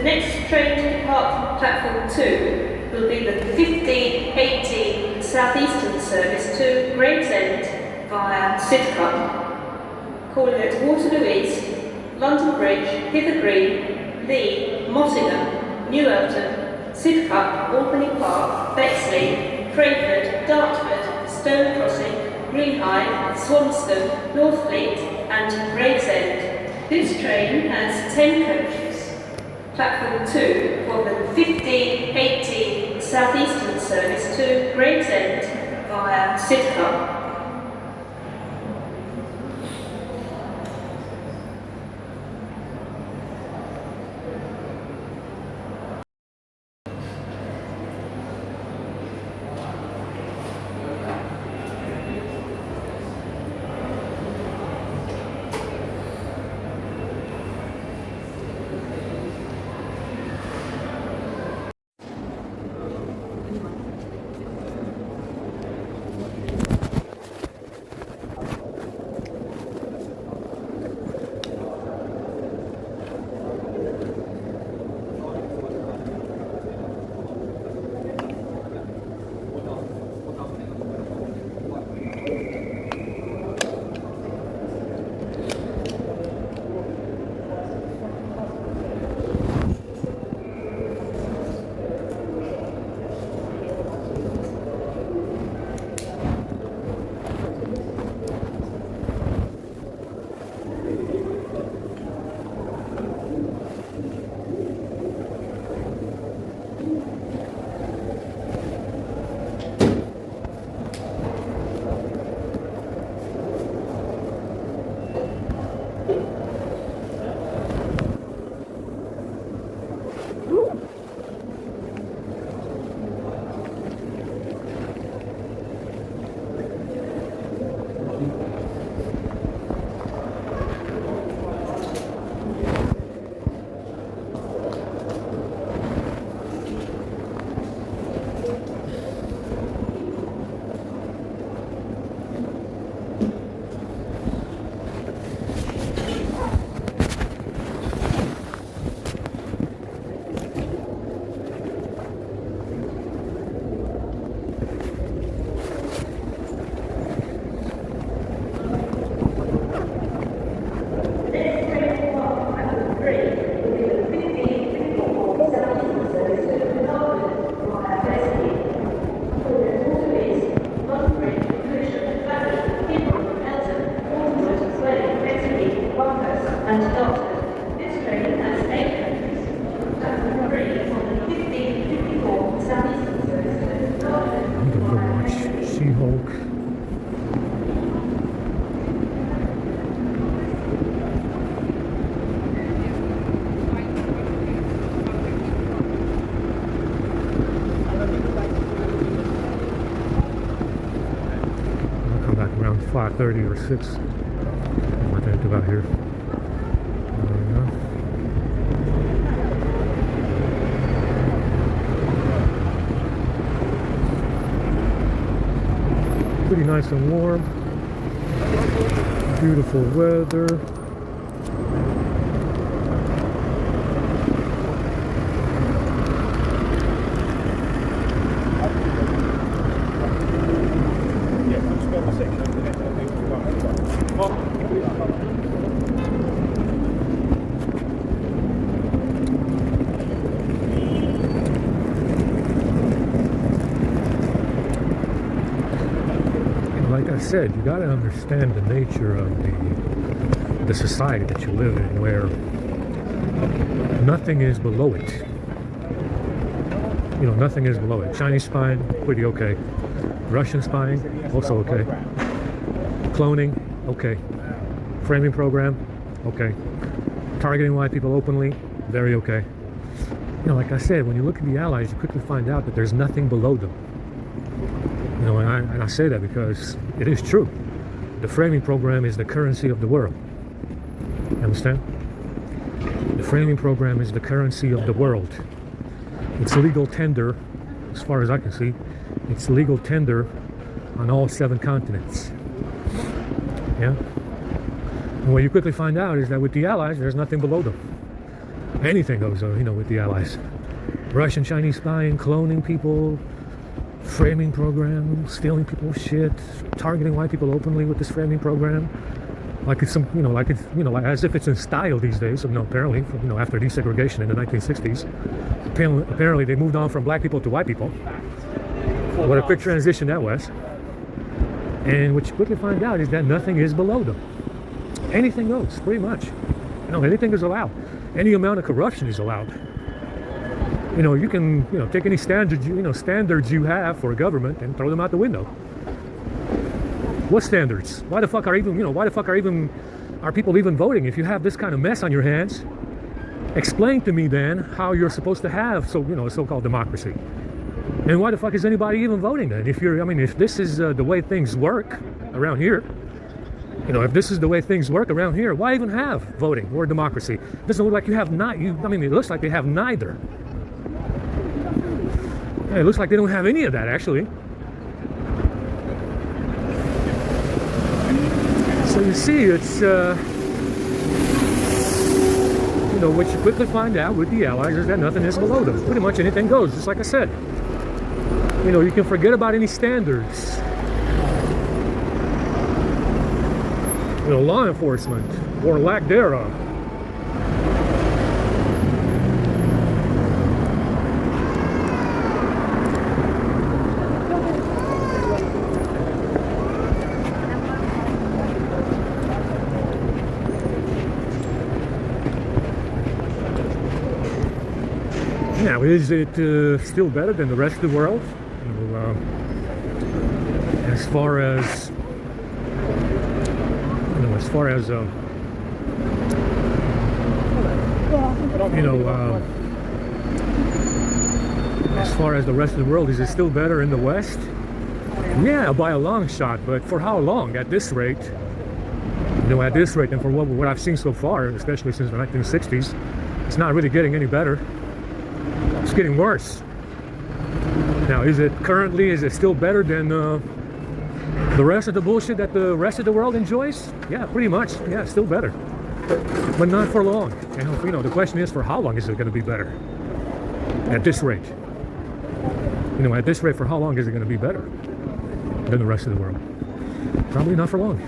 The next train to depart from platform 2 will be the 1518 Southeastern service to Gravesend via Sidcup, calling at Waterloo East, London Bridge, Hither Green, Lee, Mottingham, New Elton, Sidcup, Albany Park, Bexley, Crayford, Dartford, Stone Crossing, Greenhithe, Swanston, Northfleet and Gravesend. This train has 10 coaches. Platform 2 for the 1518 Southeastern service to Gravesend via Sidcup. Around 5:30 or 6. What I think about here. Pretty nice and warm. Beautiful weather. like I said, you got to understand the nature of the society that you live in, where nothing is below it. You know, nothing is below it. Chinese spying, pretty okay. Russian spying, also okay. Cloning, okay. Framing program, okay. Targeting white people openly, very okay. You know, like I said, when you look at the Allies, you quickly find out that there's nothing below them. You know, and I say that because it is true. The framing program is the currency of the world. You understand? The framing program is the currency of the world. It's legal tender, as far as I can see, it's legal tender on all 7 continents. Yeah? And what you quickly find out is that with the Allies, there's nothing below them. Anything goes, you know, with the Allies. Russian, Chinese spying, cloning people, framing program, stealing people's shit, targeting white people openly with this framing program. Like it's some, you know, like it's, you know, like as if it's in style these days. You know, apparently, you know, after desegregation in the 1960s, apparently they moved on from black people to white people. What a quick transition that was. And what you quickly find out is that nothing is below them. Anything goes, pretty much. You know, anything is allowed. Any amount of corruption is allowed. You know, you can, you know, take any standards you have for a government and throw them out the window. What standards? Why the fuck are people even voting if you have this kind of mess on your hands? Explain to me then how you're supposed to have a so-called democracy. And why the fuck is anybody even voting then? If this is the way things work around here, you know, if this is the way things work around here, why even have voting or democracy? It doesn't look like you have it looks like they have neither. Yeah, it looks like they don't have any of that, actually. So you see, it's, you know, what you quickly find out with the Allies is that nothing is below them. Pretty much anything goes, just like I said. You know, you can forget about any standards. You know, law enforcement, or lack thereof. Now, is it still better than the rest of the world? You know, as far as the rest of the world, is it still better in the West? Yeah, by a long shot, but for how long? At this rate, you know, and for what I've seen so far, especially since the 1960s, it's not really getting any better. It's getting worse. Now, is it still better than the rest of the bullshit that the rest of the world enjoys? Yeah, pretty much. Yeah, still better. But not for long. And, you know, the question is, for how long is it going to be better? At this rate. You know, at this rate, for how long is it going to be better than the rest of the world? Probably not for long.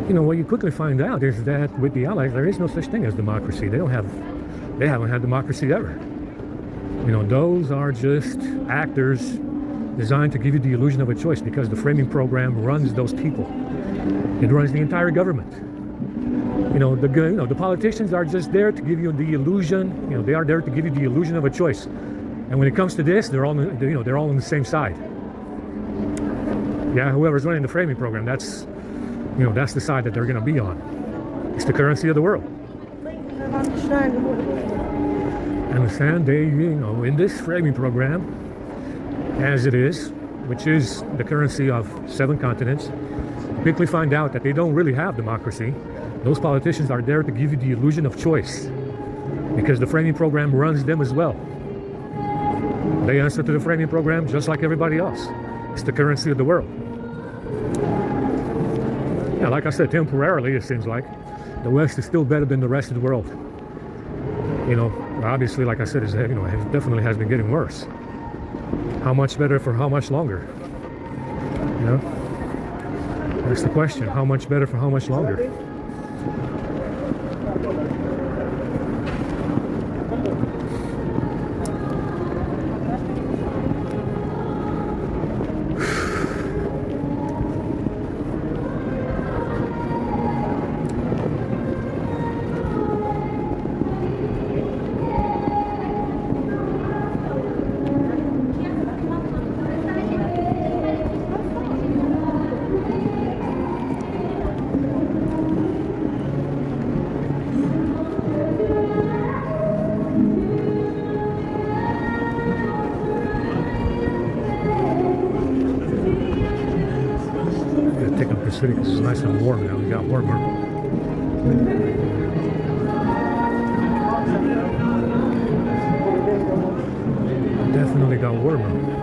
You know, what you quickly find out is that with the Allies, there is no such thing as democracy. They haven't had democracy ever. You know, those are just actors designed to give you the illusion of a choice, because the framing program runs those people. It runs the entire government. You know, the politicians are just there to give you the illusion. You know, they are there to give you the illusion of a choice. And when it comes to this, they're all on the same side. Yeah, whoever's running the framing program, that's the side that they're going to be on. It's the currency of the world. Understand? They, you know, in this framing program, as it is, which is the currency of 7 continents, quickly find out that they don't really have democracy. Those politicians are there to give you the illusion of choice, because the framing program runs them as well. They answer to the framing program just like everybody else. It's the currency of the world. Yeah, like I said, temporarily, it seems like the West is still better than the rest of the world. You know, obviously, like I said, it definitely has been getting worse. How much better for how much longer? You know? That's the question. How much better for how much longer? Take up the city because it's nice and warm now. We got warmer. Definitely got warmer.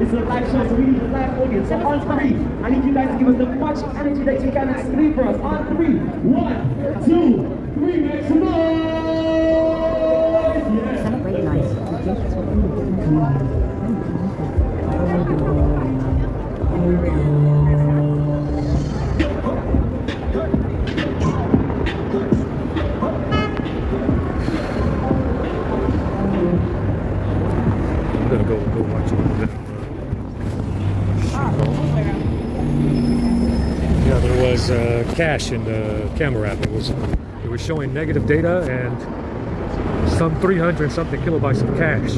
It's a live show, so we need a live audience. So on three, I need you guys to give us the much energy that you can and scream for us. On three, 1, 2, 3, make some noise! Yeah. Celebrate life. I'm gonna go watch a little bit. Yeah, there was cache in the camera app. It was showing negative data and some 300 something kilobytes of cache.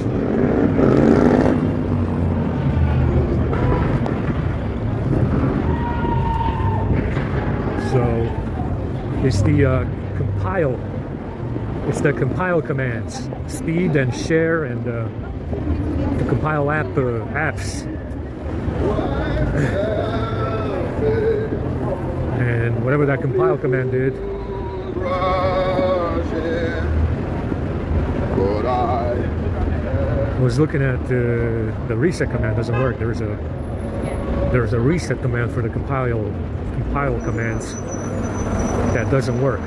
So it's the compile. It's the compile commands, speed and share, and the compile apps. And whatever that compile command did, I was looking at the reset command. Doesn't work. There's a reset command for the compile commands that doesn't work.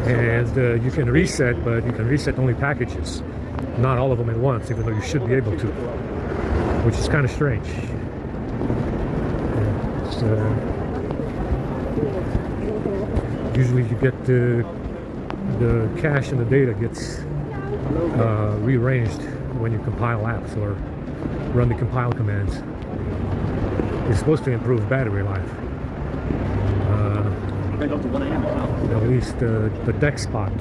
And you can reset, but you can reset only packages, not all of them at once, even though you should be able to, which is kind of strange. Usually you get the cache and the data gets rearranged when you compile apps or run the compile commands. It's supposed to improve battery life. At least the DexSpot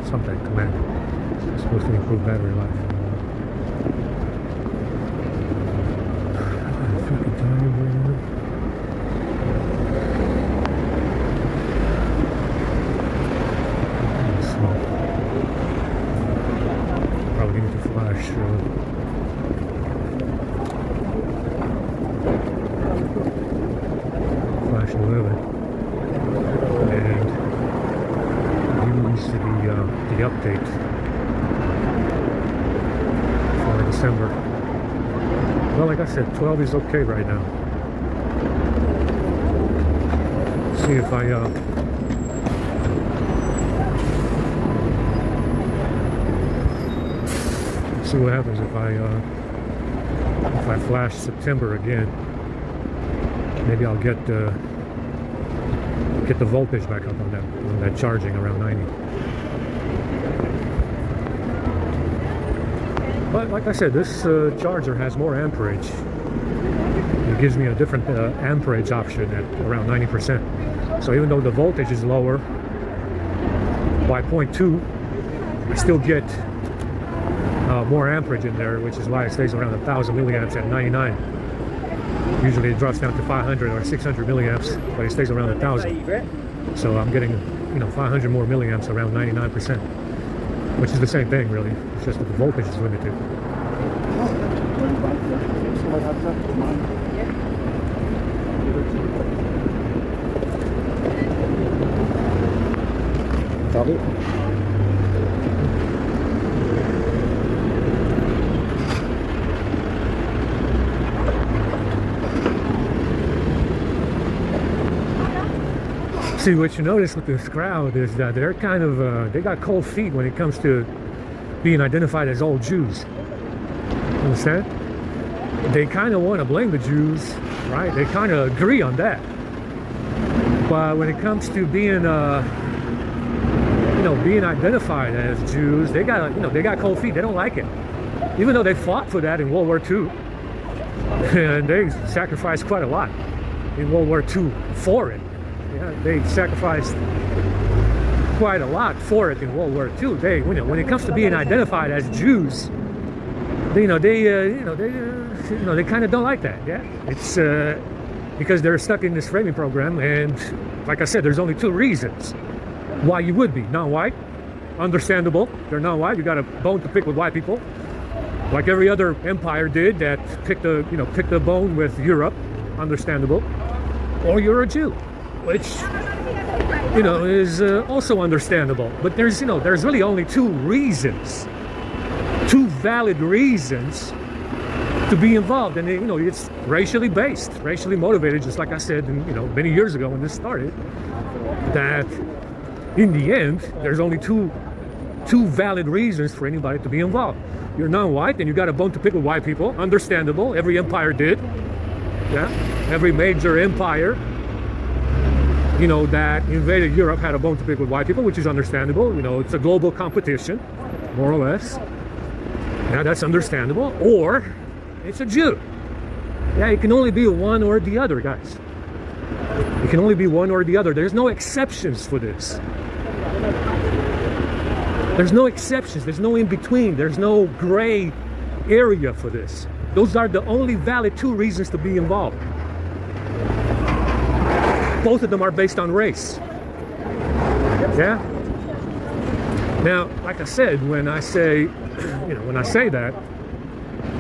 something command is supposed to improve battery life. I'm fucking tired right now. So, probably need to flash. Flash 11. And use the update. December. Well, like I said, 12 is okay right now. See if I see what happens if I flash September again. Maybe I'll get the voltage back up on that charging around 90. But like I said, this charger has more amperage. It gives me a different amperage option at around 90%. So even though the voltage is lower by 0.2, I still get more amperage in there, which is why it stays around 1,000 milliamps at 99. Usually it drops down to 500 or 600 milliamps, but it stays around 1,000. So I'm getting, 500 more milliamps around 99%, which is the same thing really. It's just that the voltage is limited. See, what you notice with this crowd is that they're kind of, they got cold feet when it comes to being identified as old Jews. Understand? They kind of want to blame the Jews, right? They kind of agree on that. But when it comes to being, being identified as Jews, they got, they got cold feet. They don't like it. Even though they fought for that in World War II, and they sacrificed quite a lot in World War II for it. Yeah, they sacrificed quite a lot for it in World War II. They, when it comes to being identified as Jews, they kind of don't like that. Yeah, it's because they're stuck in this framing program, and like I said, there's only two reasons why you would be non-white. Understandable, they're non-white. You got a bone to pick with white people, like every other empire did that picked the bone with Europe. Understandable, or you're a Jew, which is also understandable. But there's really only two reasons, two valid reasons to be involved, and it's racially based, racially motivated, just like I said, many years ago when this started, that in the end there's only two valid reasons for anybody to be involved. You're non-white and you got a bone to pick with white people. Understandable, every empire did. Yeah, every major empire that invaded Europe had a bone to pick with white people, which is understandable. It's a global competition, more or less. Yeah, that's understandable. Or it's a Jew. Yeah, it can only be one or the other, guys. It can only be one or the other. There's no exceptions for this. There's no exceptions. There's no in between. There's no gray area for this. Those are the only valid two reasons to be involved. Both of them are based on race. Yeah? Now, like I said, when I say that,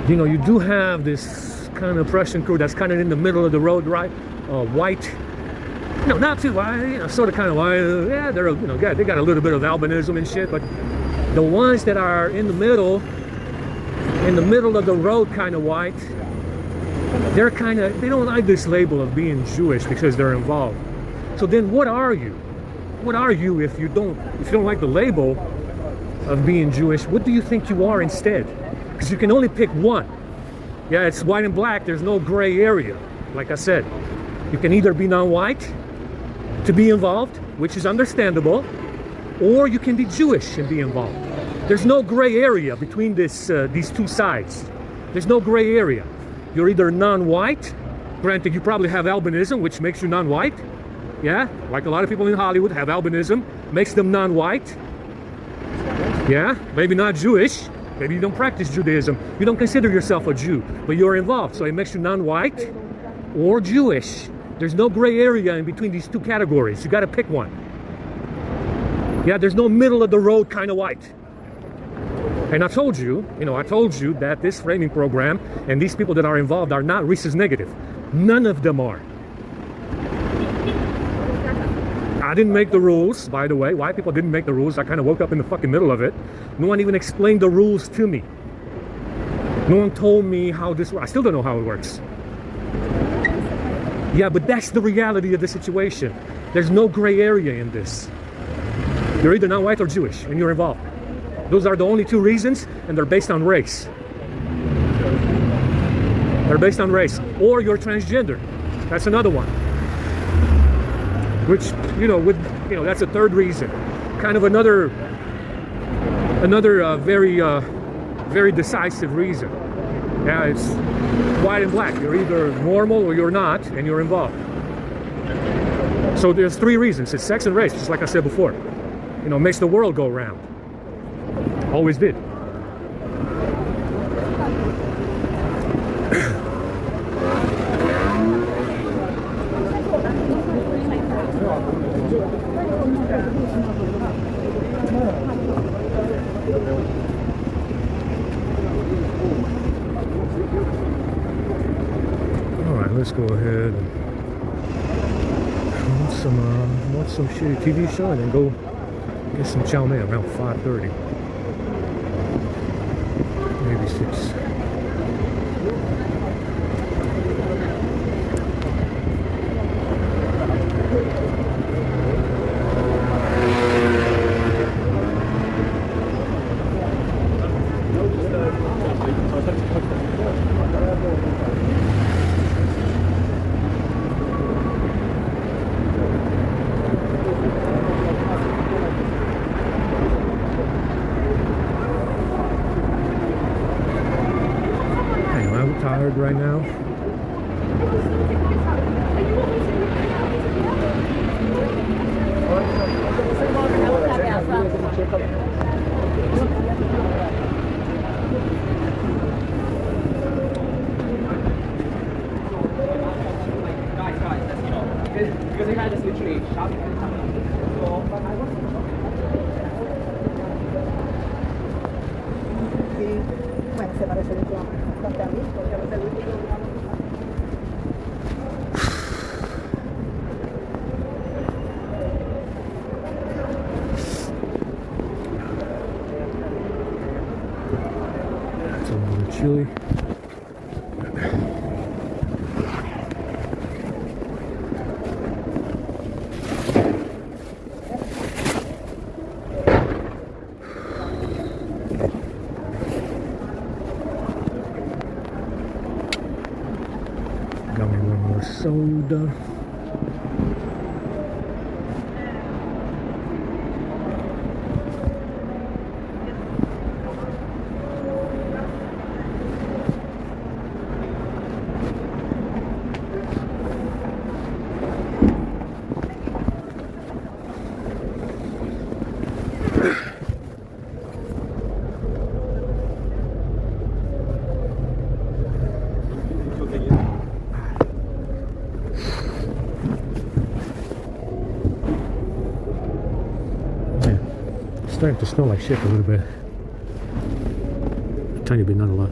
you do have this kind of Prussian crew that's kind of in the middle of the road, right? White. Not too white, sort of kind of white. Yeah, they're, they got a little bit of albinism and shit, but the ones that are in the middle of the road kind of white, they don't like this label of being Jewish because they're involved. So then what are you? What are you if you don't like the label of being Jewish? What do you think you are instead? Because you can only pick one. Yeah, it's white and black. There's no gray area. Like I said, you can either be non-white to be involved, which is understandable, or you can be Jewish and be involved. There's no gray area between these two sides. There's no gray area. You're either non-white, granted you probably have albinism, which makes you non-white. Yeah, like a lot of people in Hollywood have albinism, makes them non-white. Yeah, maybe not Jewish, maybe you don't practice Judaism, you don't consider yourself a Jew, but you're involved, so it makes you non-white or Jewish. There's no gray area in between these two categories. You got to pick one. Yeah, there's no middle of the road kind of white. And I told you that this framing program and these people that are involved are not rhesus negative. None of them are. I didn't make the rules, by the way. White people didn't make the rules. I kind of woke up in the fucking middle of it. No one even explained the rules to me. No one told me how this works. I still don't know how it works. Yeah, but that's the reality of the situation. There's no gray area in this. You're either not white or Jewish, and you're involved. Those are the only two reasons, and they're based on race. They're based on race. Or you're transgender. That's another one. Which, that's a third reason. Kind of another very decisive reason. Yeah, it's white and black. You're either normal or you're not, and you're involved. So there's three reasons. It's sex and race, just like I said before. Makes the world go round. Always did. Alright, let's go ahead and watch some shitty TV show and then go get some chow mein around 5:30. Maybe 6. Tired right now. Because the guy just literally shouted at It's a little chilly. Got me one more soda. Starting to smell like shit a little bit. A tiny bit, not a lot.